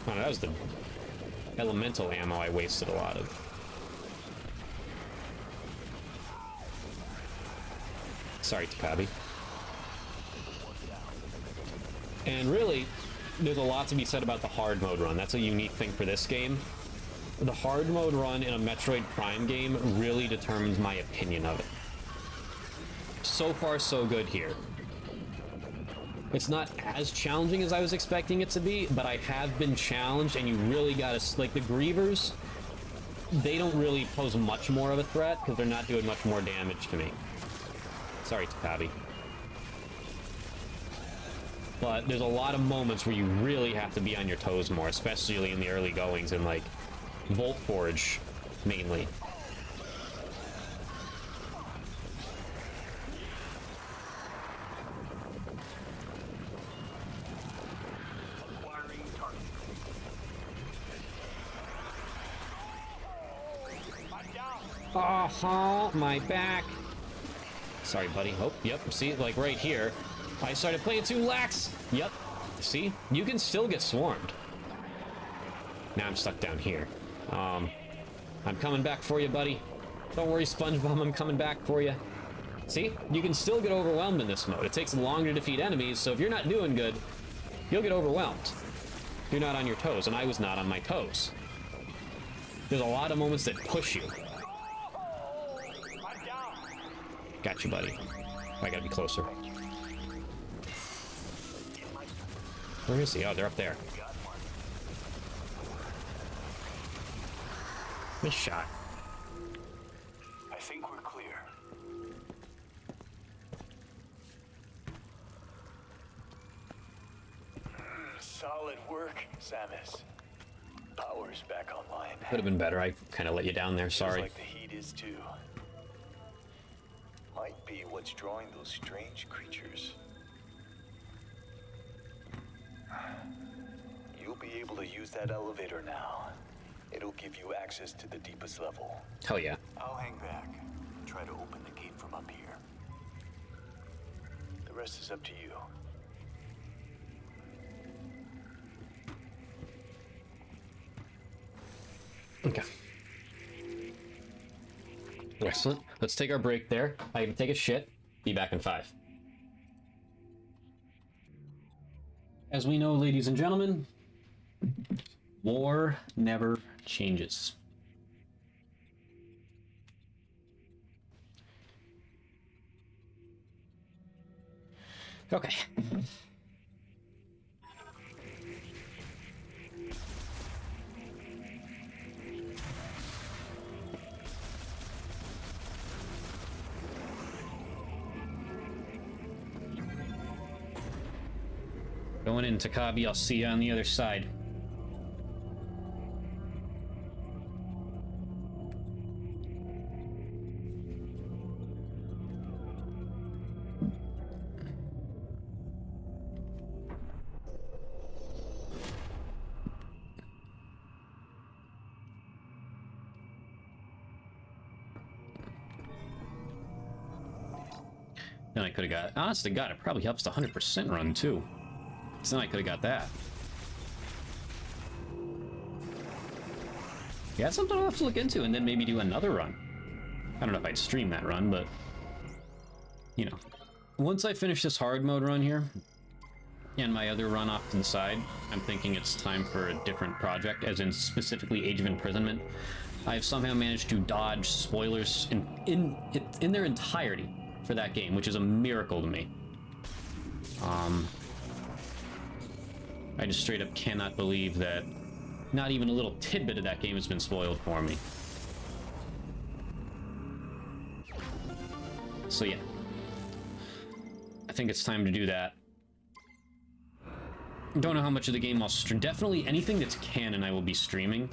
Oh, that was the elemental ammo I wasted a lot of. Sorry, Takabi. And really, there's a lot to be said about the hard mode run. That's a unique thing for this game. The hard mode run in a Metroid Prime game really determines my opinion of it. So far, so good here. It's not as challenging as I was expecting it to be, but I have been challenged, and you really gotta... like, the Grievers, they don't really pose much more of a threat, because they're not doing much more damage to me. Sorry, Takabi. But there's a lot of moments where you really have to be on your toes more, especially in the early goings, and, like, Volt Forge, mainly. Oh, my back. Sorry, buddy. Oh, yep. See, like right here, I started playing too lax. Yep. See, you can still get swarmed. Now I'm stuck down here. I'm coming back for you, buddy. Don't worry, SpongeBob, I'm coming back for you. See, you can still get overwhelmed in this mode. It takes longer to defeat enemies, so if you're not doing good, you'll get overwhelmed. You're not on your toes, and I was not on my toes. There's a lot of moments that push you. Got you, buddy. I gotta be closer. Where is he? Oh, they're up there. Nice shot. I think we're clear. Solid work, Samus. Power's back online. Could have been better. I kind of let you down there. Sorry. Feels like the heat is too. Might be what's drawing those strange creatures. You'll be able to use that elevator now. It'll give you access to the deepest level. Hell yeah. I'll hang back and try to open the gate from up here. The rest is up to you. Okay. Excellent. Let's take our break there. I can take a shit. Be back in 5. As we know, ladies and gentlemen, war never changes. Okay. Going in, Takabi. I'll see you on the other side. Then I could have got... Honest to God, it probably helps the 100% run, too. So then I could have got that. Yeah, that's something I'll have to look into and then maybe do another run. I don't know if I'd stream that run, but... You know. Once I finish this hard mode run here, and my other run off to the side, I'm thinking it's time for a different project, as in specifically Age of Imprisonment. I've somehow managed to dodge spoilers in their entirety for that game, which is a miracle to me. I just straight up cannot believe that not even a little tidbit of that game has been spoiled for me. So yeah, I think it's time to do that. Don't know how much of the game I'll stream. Definitely anything that's canon I will be streaming.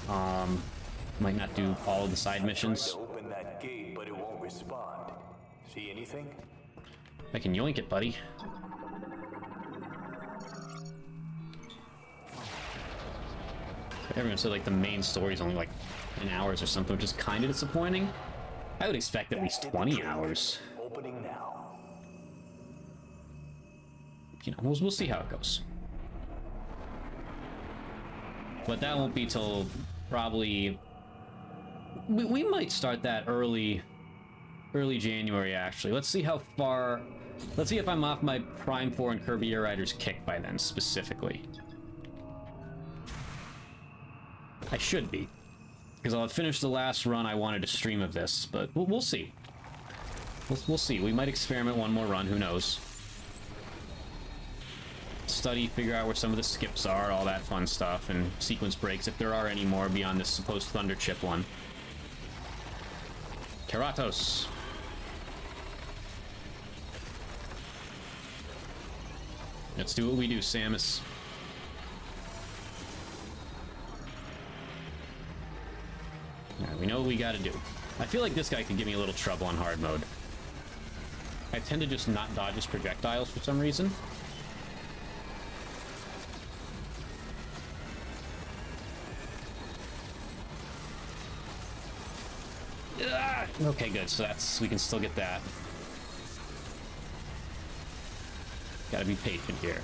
Might not do all of the side missions. Tried to open that gate, but it won't respond. See anything? I can yoink it, buddy. Everyone said like the main story's only like 10 hours or something, which is kind of disappointing. I would expect at least 20 hours. Opening now. You know, we'll see how it goes. But that won't be till probably... We might start that early January, actually. Let's see how far... Let's see if I'm off my Prime 4 and Kirby Air Riders kick by then, specifically. I should be. Because I'll have finished the last run I wanted to stream of this, but we'll see. We'll see. We might experiment one more run, who knows. Study, figure out where some of the skips are, all that fun stuff, and sequence breaks, if there are any more beyond this supposed Thunder Chip one. Keratos. Let's do what we do, Samus. Alright, we know what we gotta do. I feel like this guy could give me a little trouble on hard mode. I tend to just not dodge his projectiles for some reason. Okay, good. So we can still get that. Gotta be patient here.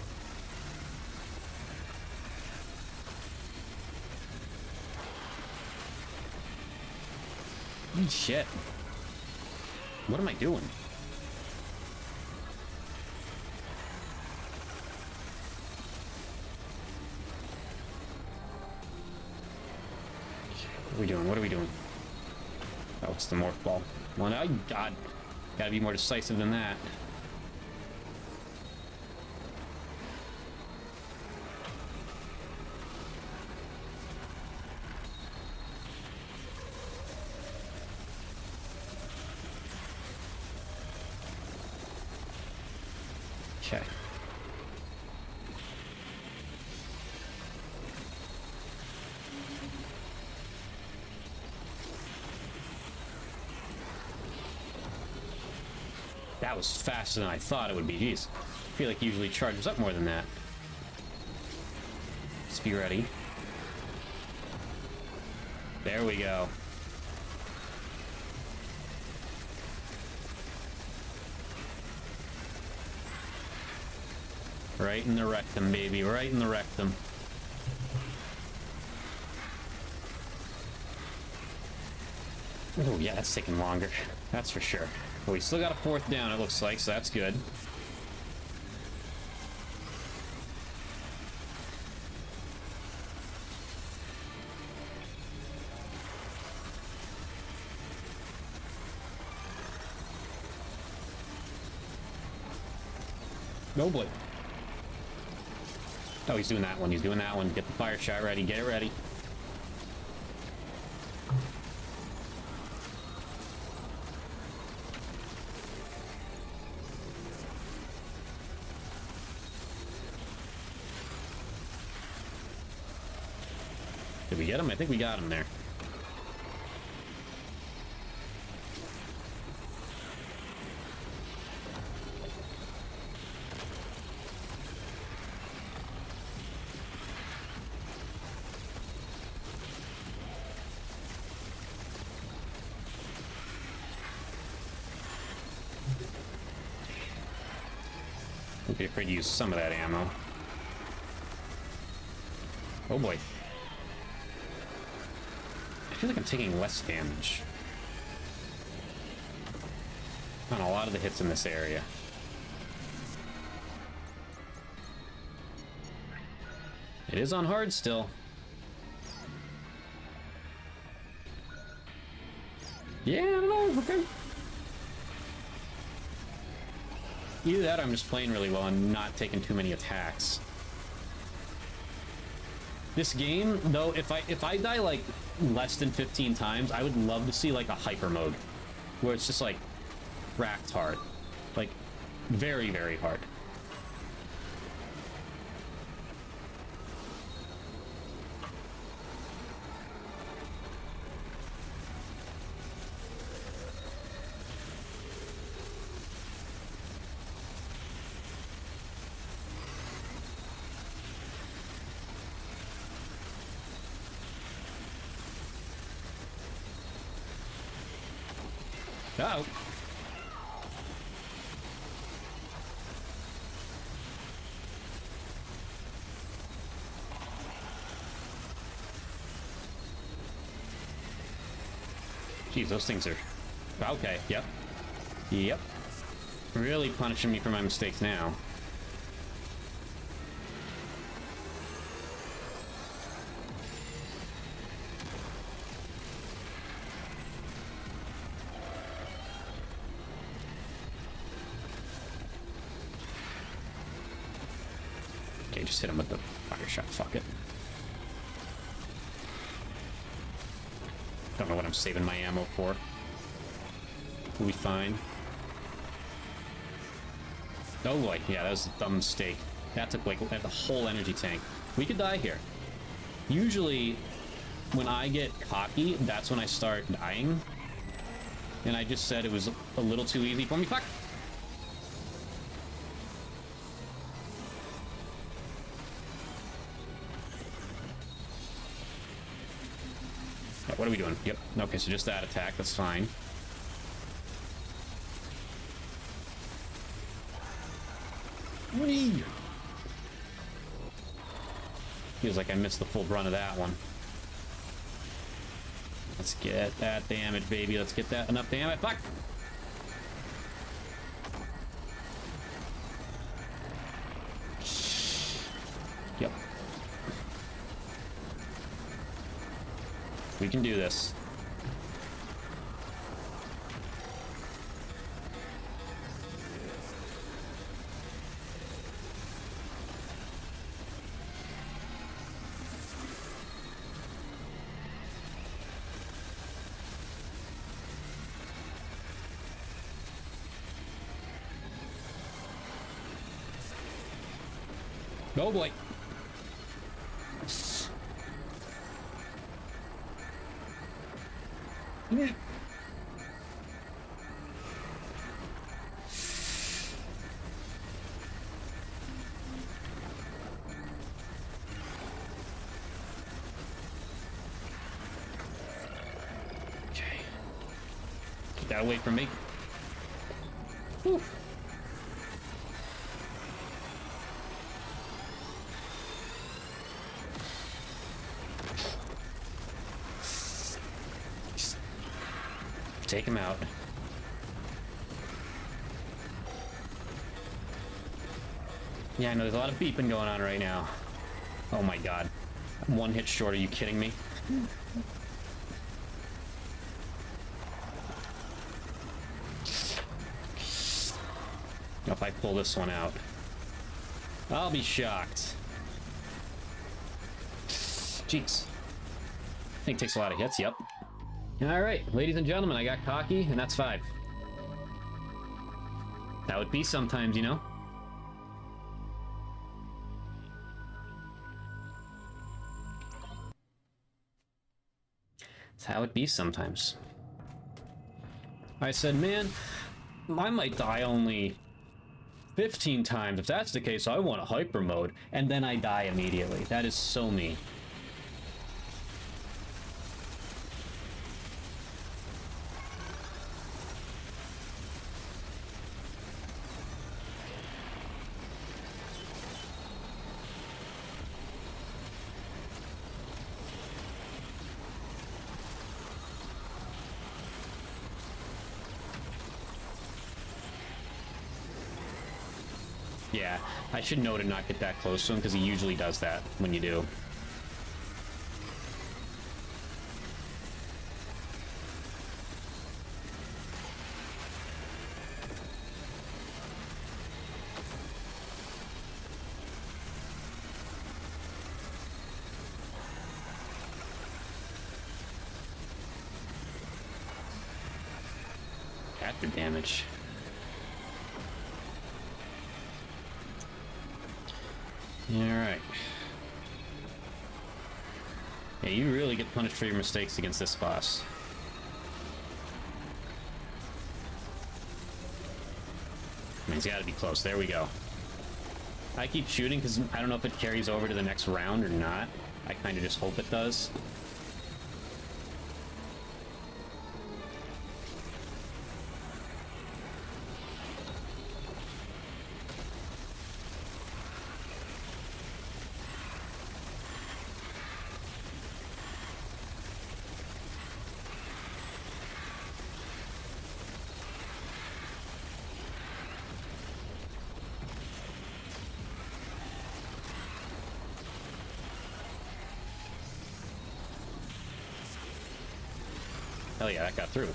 Shit. What am I doing? What are we doing? What are we doing? Oh, it's the morph ball. Well, now, God, gotta be more decisive than that. Okay. That was faster than I thought it would be. Jeez. I feel like it usually charges up more than that. Let's be ready. There we go. Right in the rectum, baby. Right in the rectum. Oh, yeah, that's taking longer. That's for sure. But we still got a fourth down, it looks like, so that's good. No boy. Oh, he's doing that one. He's doing that one. Get the fire shot ready. Get it ready. Did we get him? I think we got him there. Don't be afraid to use some of that ammo. Oh boy. I feel like I'm taking less damage on a lot of the hits in this area. It is on hard still. Yeah, I don't know. Okay. Either that or I'm just playing really well and not taking too many attacks. This game, though, if I die like less than 15 times, I would love to see like a hyper mode where it's just like racked hard. Like very, very hard. Oh. Jeez, those things are... Okay, yep. Yep. Really punishing me for my mistakes now. Okay, just hit him with the fire shot. Fuck it. Don't know what I'm saving my ammo for. We'll be fine. Oh boy, yeah, that was a dumb mistake. That took like the whole energy tank. We could die here. Usually, when I get cocky, that's when I start dying. And I just said it was a little too easy for me. Fuck! What are we doing? Yep. Okay, so just that attack. That's fine. Whee! Feels like I missed the full brunt of that one. Let's get that damage, baby. Let's get that enough damage. Fuck! Yep. We can do this. Oh boy. Yeah. Okay. Get that away from me. Whew. Take him out. Yeah, I know there's a lot of beeping going on right now. Oh my god. I'm one hit short, are you kidding me? If I pull this one out, I'll be shocked. Jeez. I think it takes a lot of hits, yep. Alright, ladies and gentlemen, I got cocky, and that's 5. That would be sometimes, you know? That's how it be sometimes. I said, man, I might die only 15 times. If that's the case, I want a hyper mode. And then I die immediately. That is so me. Yeah, I should know to not get that close to him because he usually does that when you do. After damage. Alright. Yeah, you really get punished for your mistakes against this boss. I mean, he's got to be close. There we go. I keep shooting because I don't know if it carries over to the next round or not. I kind of just hope it does. Hell yeah, that got through.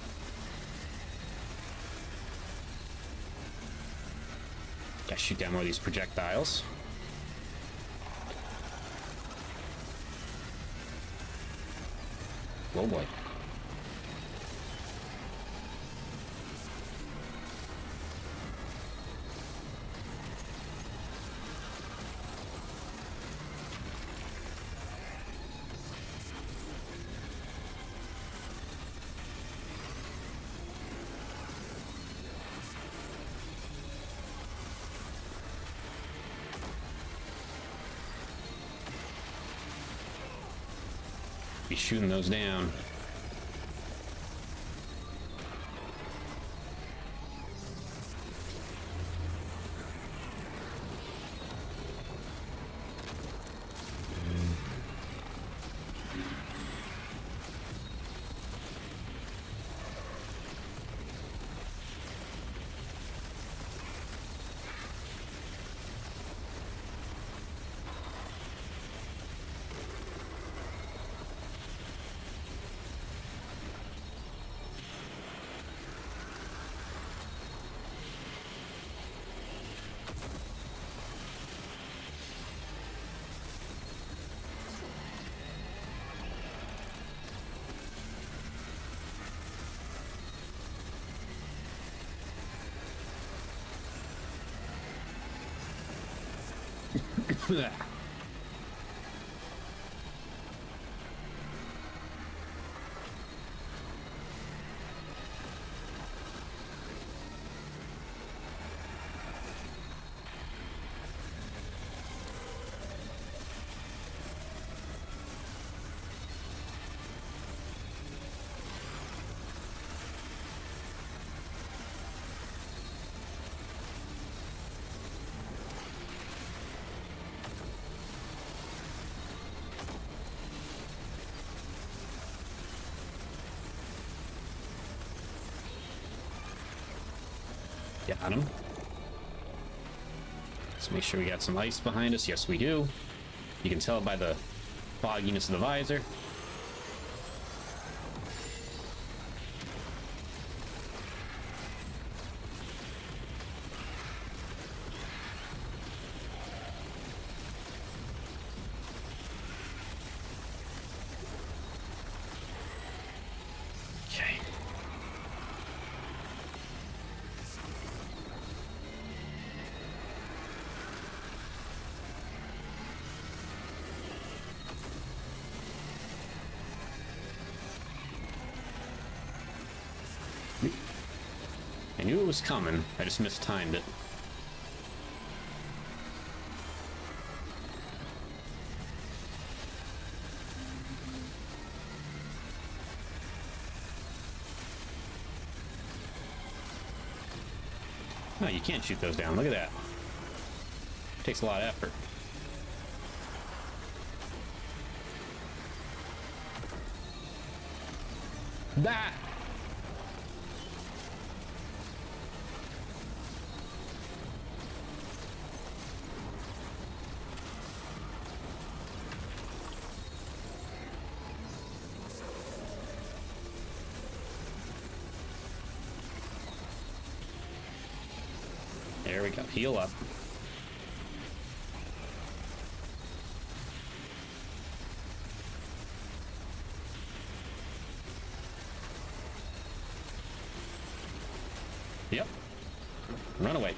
Gotta shoot down more of these projectiles. Oh boy. Be shooting those down. Got him. Let's make sure we got some ice behind us. Yes, we do. You can tell by the fogginess of the visor. Okay. I knew it was coming. I just mistimed it. No, you can't shoot those down. Look at that. Takes a lot of effort. That. There we go. Heal up. Yep. Run away.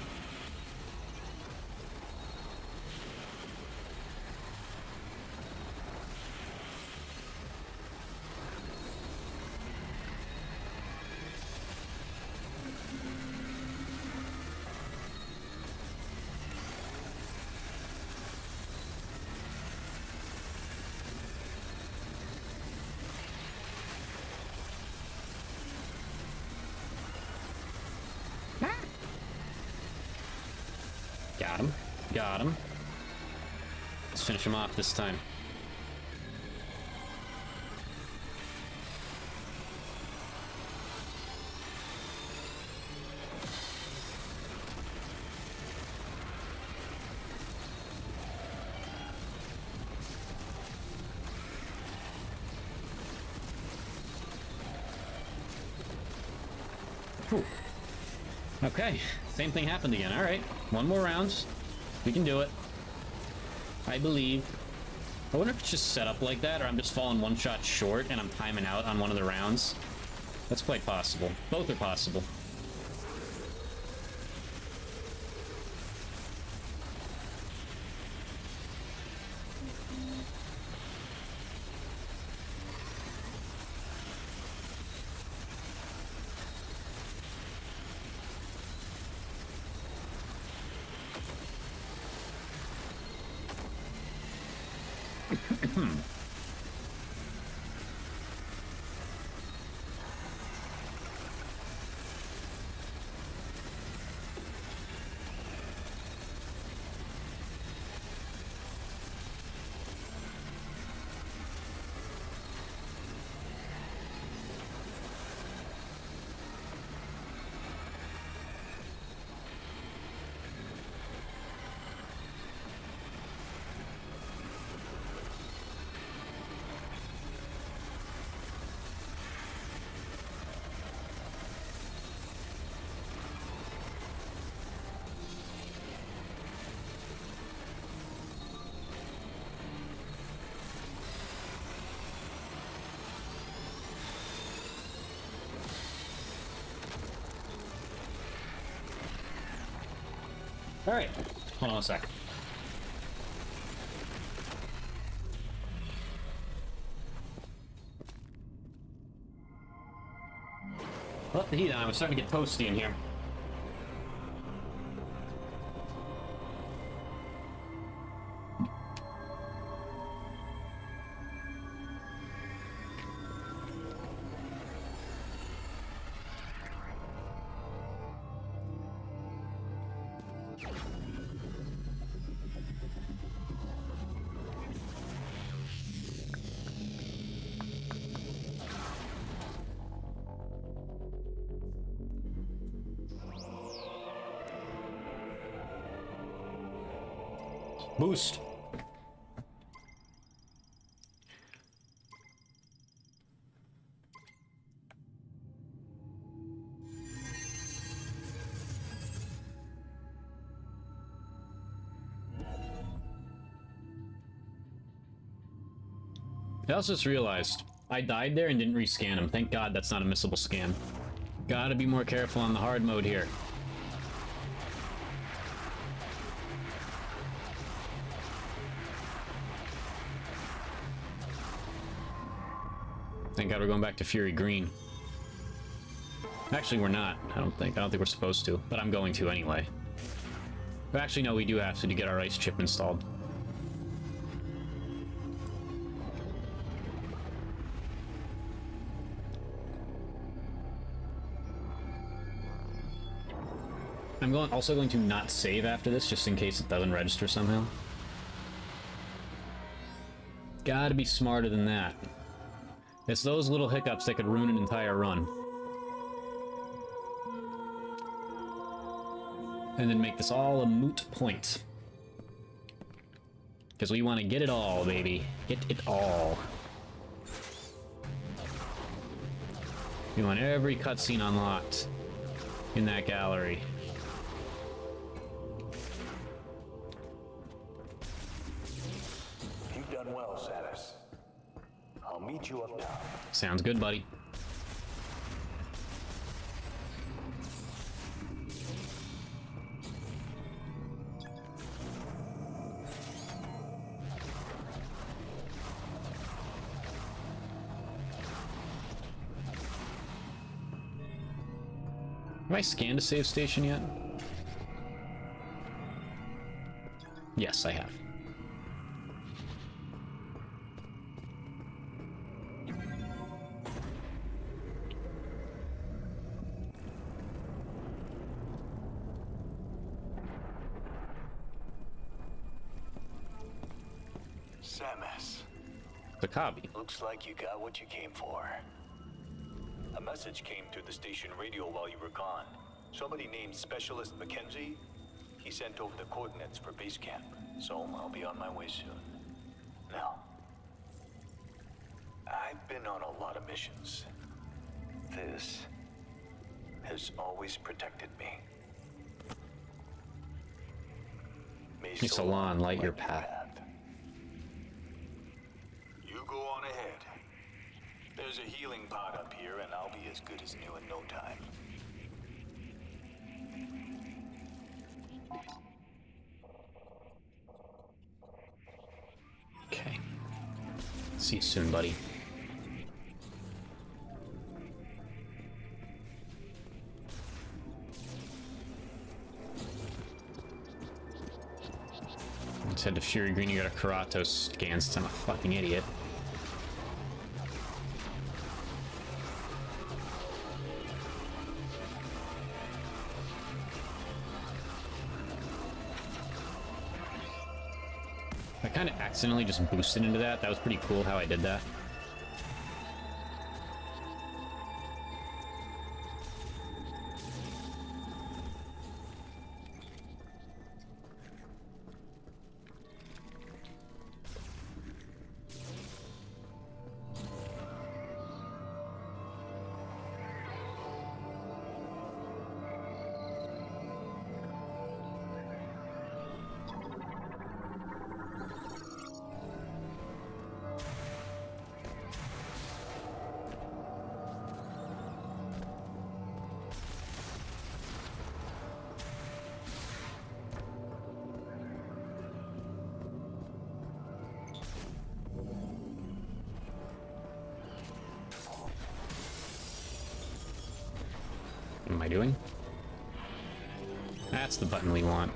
Got him. Got him. Let's finish him off this time. Whew. Okay, same thing happened again. All right, one more round. We can do it. I believe. I wonder if it's just set up like that, or I'm just falling one shot short and I'm timing out on one of the rounds. That's quite possible. Both are possible. All right, hold on a sec. Let the heat on. I'm starting to get toasty in here. Boost. I also just realized I died there and didn't rescan him. Thank God that's not a missable scan. Gotta be more careful on the hard mode here. Thank God we're going back to Fury Green. Actually, we're not. I don't think we're supposed to, but I'm going to anyway. But actually, no, we do have to get our ice chip installed. I'm also going to not save after this, just in case it doesn't register somehow. Gotta be smarter than that. It's those little hiccups that could ruin an entire run. And then make this all a moot point. Because we want to get it all, baby. Get it all. We want every cutscene unlocked in that gallery. You've done well, Samus. I'll meet you up top. Sounds good, buddy. Have I scanned a save station yet? Yes, I have. Samus, The Kabi. looks like you got what you came for. A message came through the station radio while you were gone. Somebody named Specialist Mackenzie, he sent over the coordinates for base camp, so I'll be on my way soon. Now, I've been on a lot of missions. This has always protected me. May May Salon light your path. You go on ahead. There's a healing pod up here, and I'll be as good as new in no time. Okay. See you soon, buddy. Let's head to Fury Green. You got a Karatos scan since I'm a fucking idiot. I kind of accidentally just boosted into that. That was pretty cool how I did that. am I doing? That's the button we want.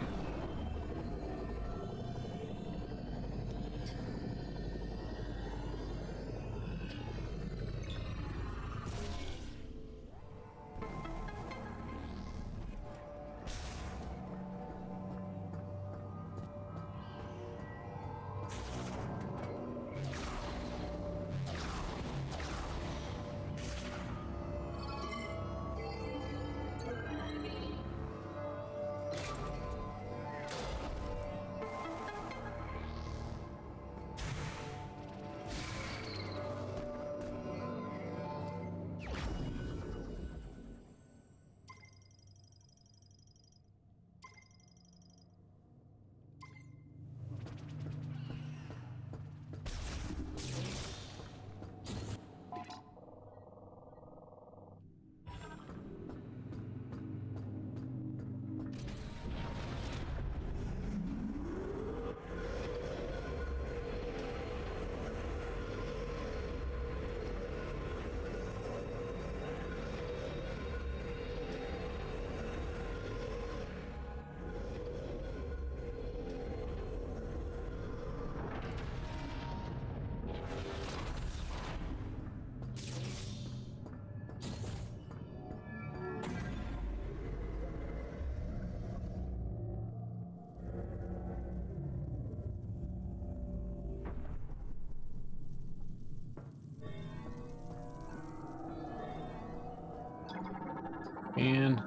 And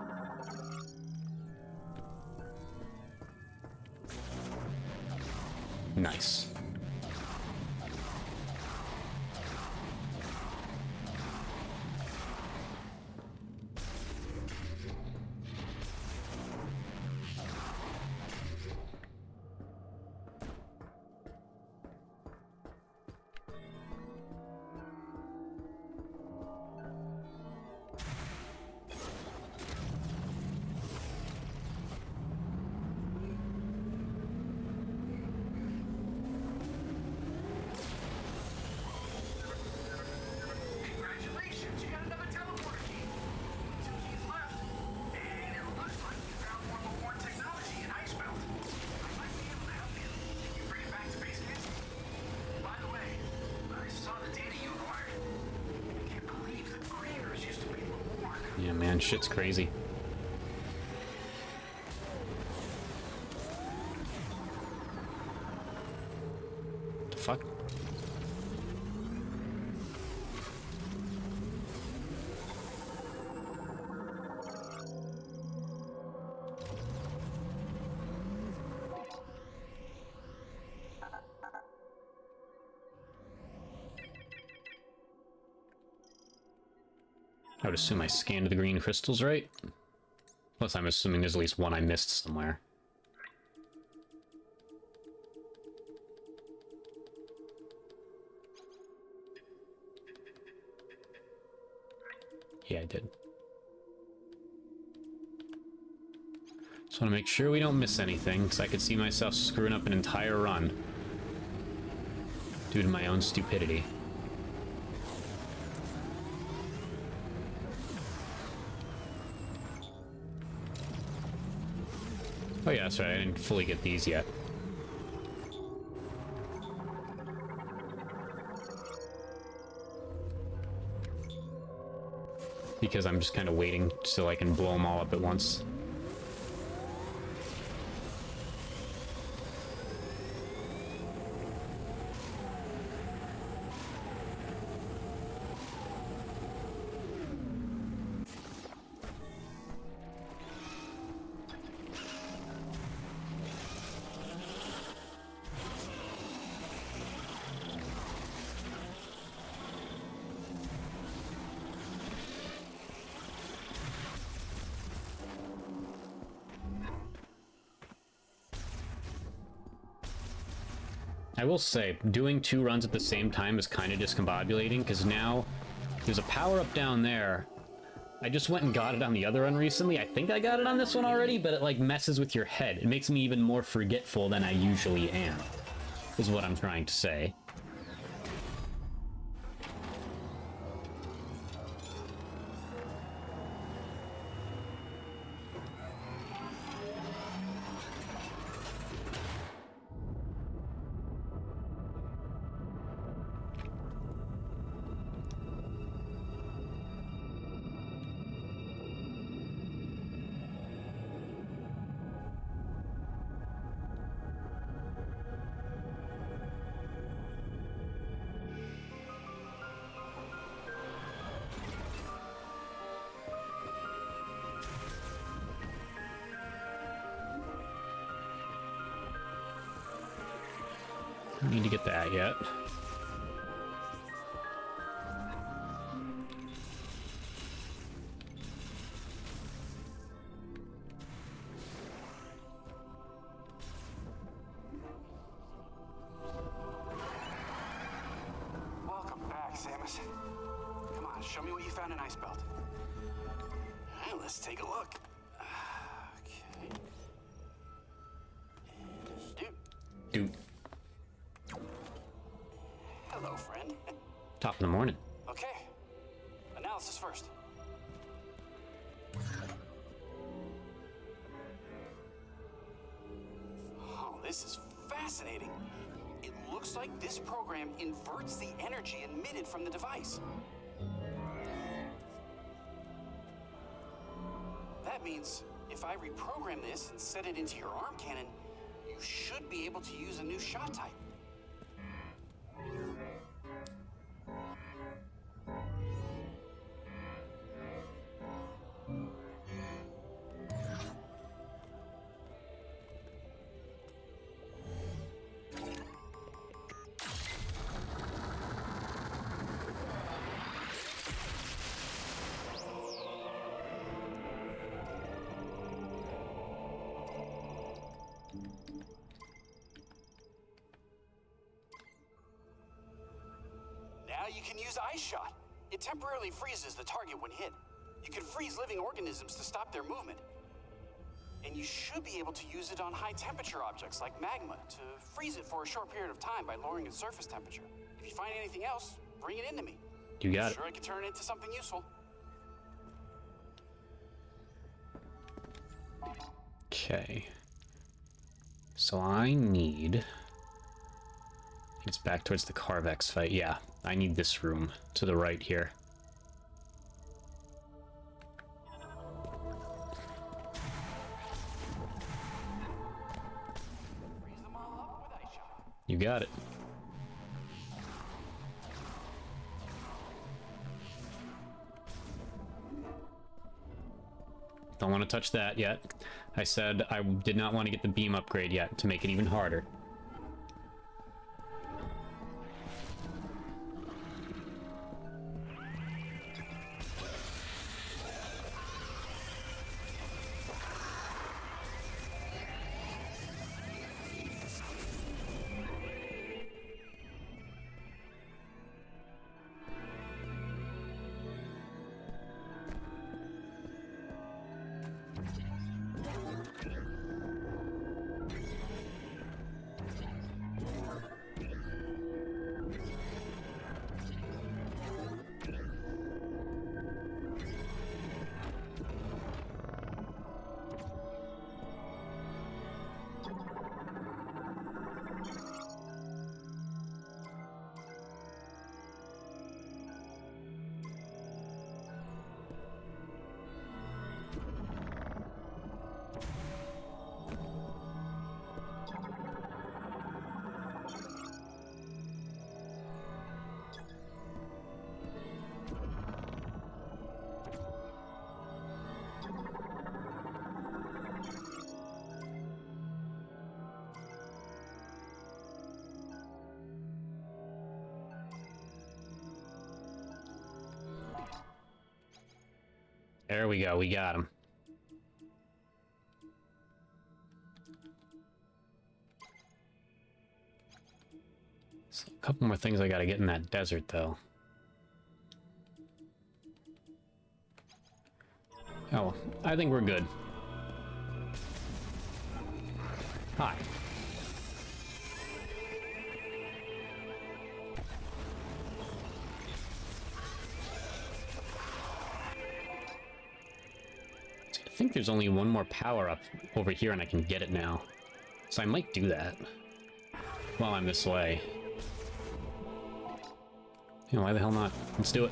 nice. Congratulations, you got another teleporter key. 2 keys left. And it looks like you found more Lewarn technology in Icebelt. I might be able to help you. Can you bring it back to base camp? By the way, I saw the data you acquired. I can't believe the Grievers used to be Lewarn. Yeah, man, shit's crazy. The fuck? I would assume I scanned the green crystals right. Plus, I'm assuming there's at least one I missed somewhere. Yeah, I did. Just want to make sure we don't miss anything, because I could see myself screwing up an entire run due to my own stupidity. Oh yeah, that's right, I didn't fully get these yet. Because I'm just kind of waiting so I can blow them all up at once. I will say, doing 2 runs at the same time is kind of discombobulating, because now there's a power-up down there. I just went and got it on the other run recently. I think I got it on this one already, but it, like, messes with your head. It makes me even more forgetful than I usually am, is what I'm trying to say. need to get that yet. Welcome back, Samus. Come on, show me what you found in Icebelt. All right, let's take a look. Okay. Dude, Hello, friend. top of the morning. Okay. Analysis first. Oh, this is fascinating. It looks like this program inverts the energy emitted from the device. That means if I reprogram this and set it into your arm cannon, you should be able to use a new shot type. Now you can use Ice Shot. It temporarily freezes the target when hit. You can freeze living organisms to stop their movement. And you should be able to use it on high temperature objects like magma to freeze it for a short period of time by lowering its surface temperature. If you find anything else, bring it into me. You got it. Sure, I can turn it into something useful. Okay. So I need... It's back towards the Carvex fight. Yeah, I need this room to the right here. Freeze them all up with Ice Shot. You got it. Don't want to touch that yet. I said I did not want to get the beam upgrade yet to make it even harder. There we go, we got him. So a couple more things I gotta get in that desert, though. Oh, well, I think we're good. Hi. I think there's only one more power up over here and I can get it now. So I might do that while I'm this way. Yeah, why the hell not? Let's do it.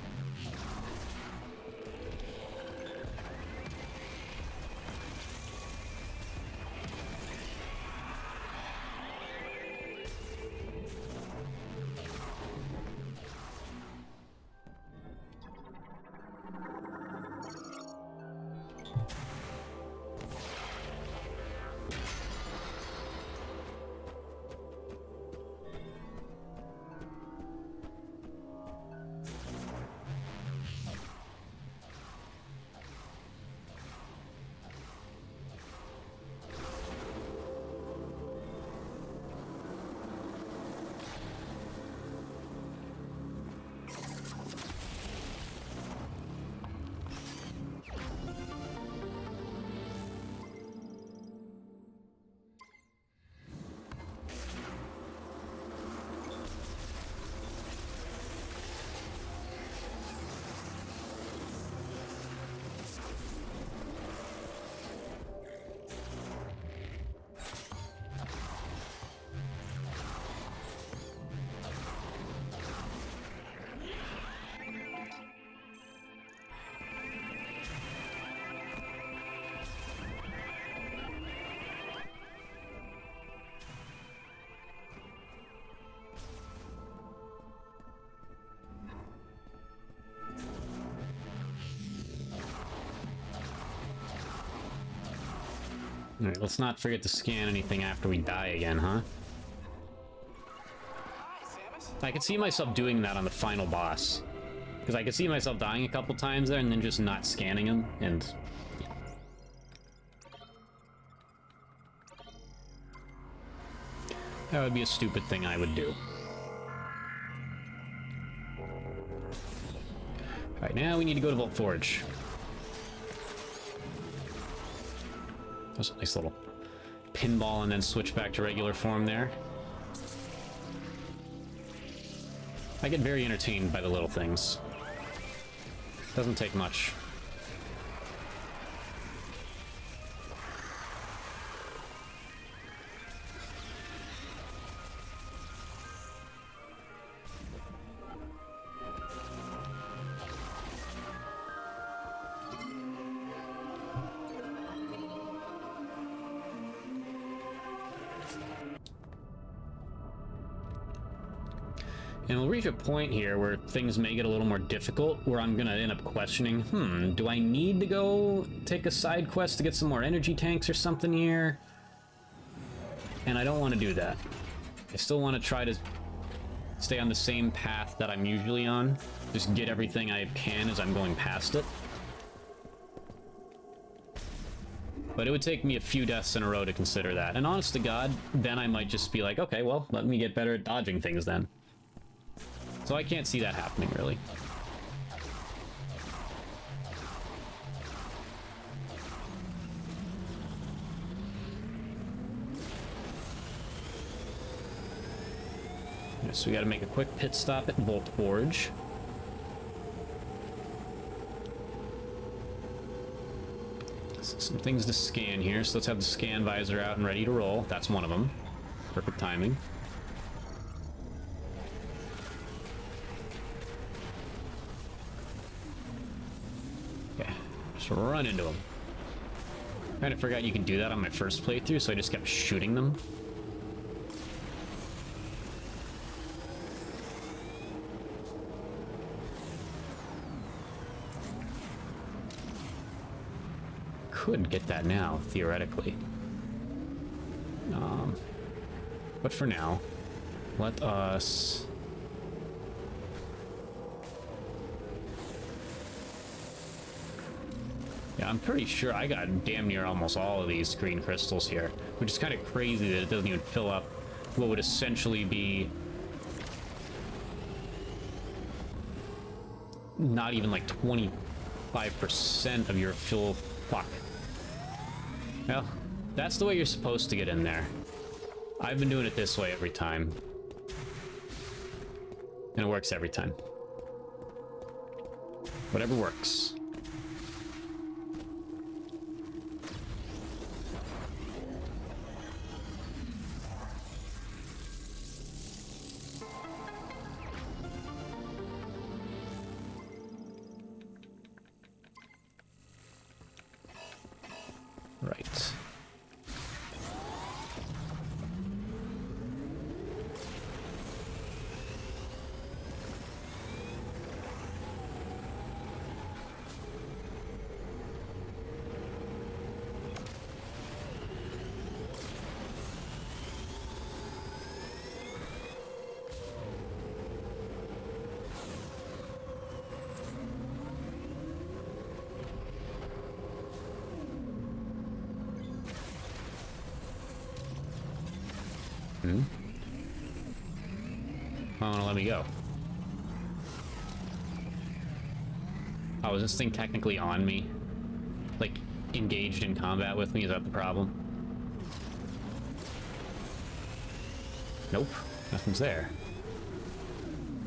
Alright, let's not forget to scan anything after we die again, huh? I could see myself doing that on the final boss. Because I could see myself dying a couple times there and then just not scanning him, and... yeah. That would be a stupid thing I would do. Alright, now we need to go to Vault Forge. That's a nice little pinball and then switch back to regular form there. I get very entertained by the little things. Doesn't take much. And we'll reach a point here where things may get a little more difficult, where I'm gonna end up questioning, do I need to go take a side quest to get some more energy tanks or something here? And I don't want to do that. I still want to try to stay on the same path that I'm usually on. Just get everything I can as I'm going past it. But it would take me a few deaths in a row to consider that. And honest to God, then I might just be like, okay, well, let me get better at dodging things then. So I can't see that happening, really. So we got to make a quick pit stop at Vault Forge. Some things to scan here, so let's have the scan visor out and ready to roll. That's one of them. Perfect timing. Run into them. Kind of forgot you can do that on my first playthrough, so I just kept shooting them. Could get that now, theoretically. But for now, let us... Yeah, I'm pretty sure I got damn near almost all of these green crystals here, which is kind of crazy that it doesn't even fill up what would essentially be not even like 25% of your full fuck. Well, that's the way you're supposed to get in there. I've been doing it this way every time. And it works every time. Whatever works. Right. I want to let me go. Oh, is this thing technically on me? Like, engaged in combat with me? Is that the problem? Nope. Nothing's there.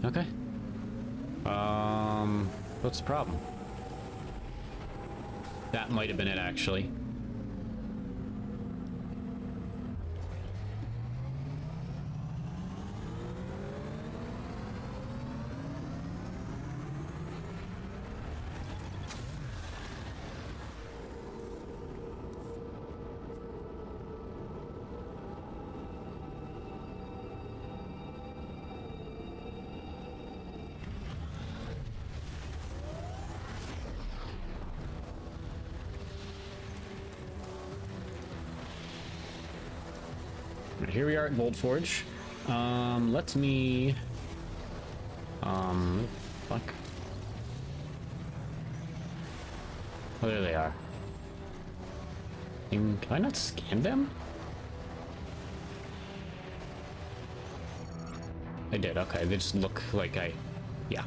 Okay. What's the problem? That might have been it, actually. here we are at Gold Forge. Let me... fuck. Oh, there they are. Can I not scan them? I did, okay. They just look like I... Yeah.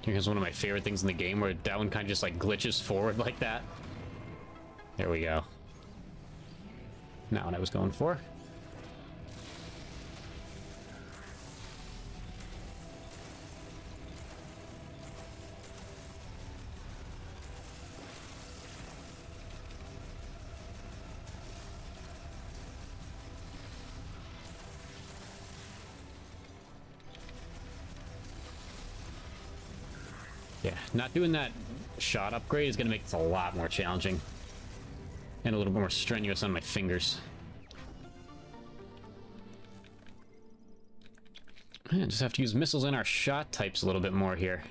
Here's one of my favorite things in the game, where that one kind of just like glitches forward like that. There we go. Not what I was going for. Yeah, not doing that shot upgrade is going to make this a lot more challenging. And a little more strenuous on my fingers. Man, just have to use missiles in our shot types a little bit more here.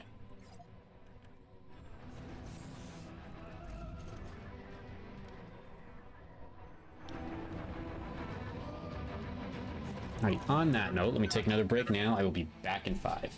Alright, on that note, let me take another break now. I will be back in 5.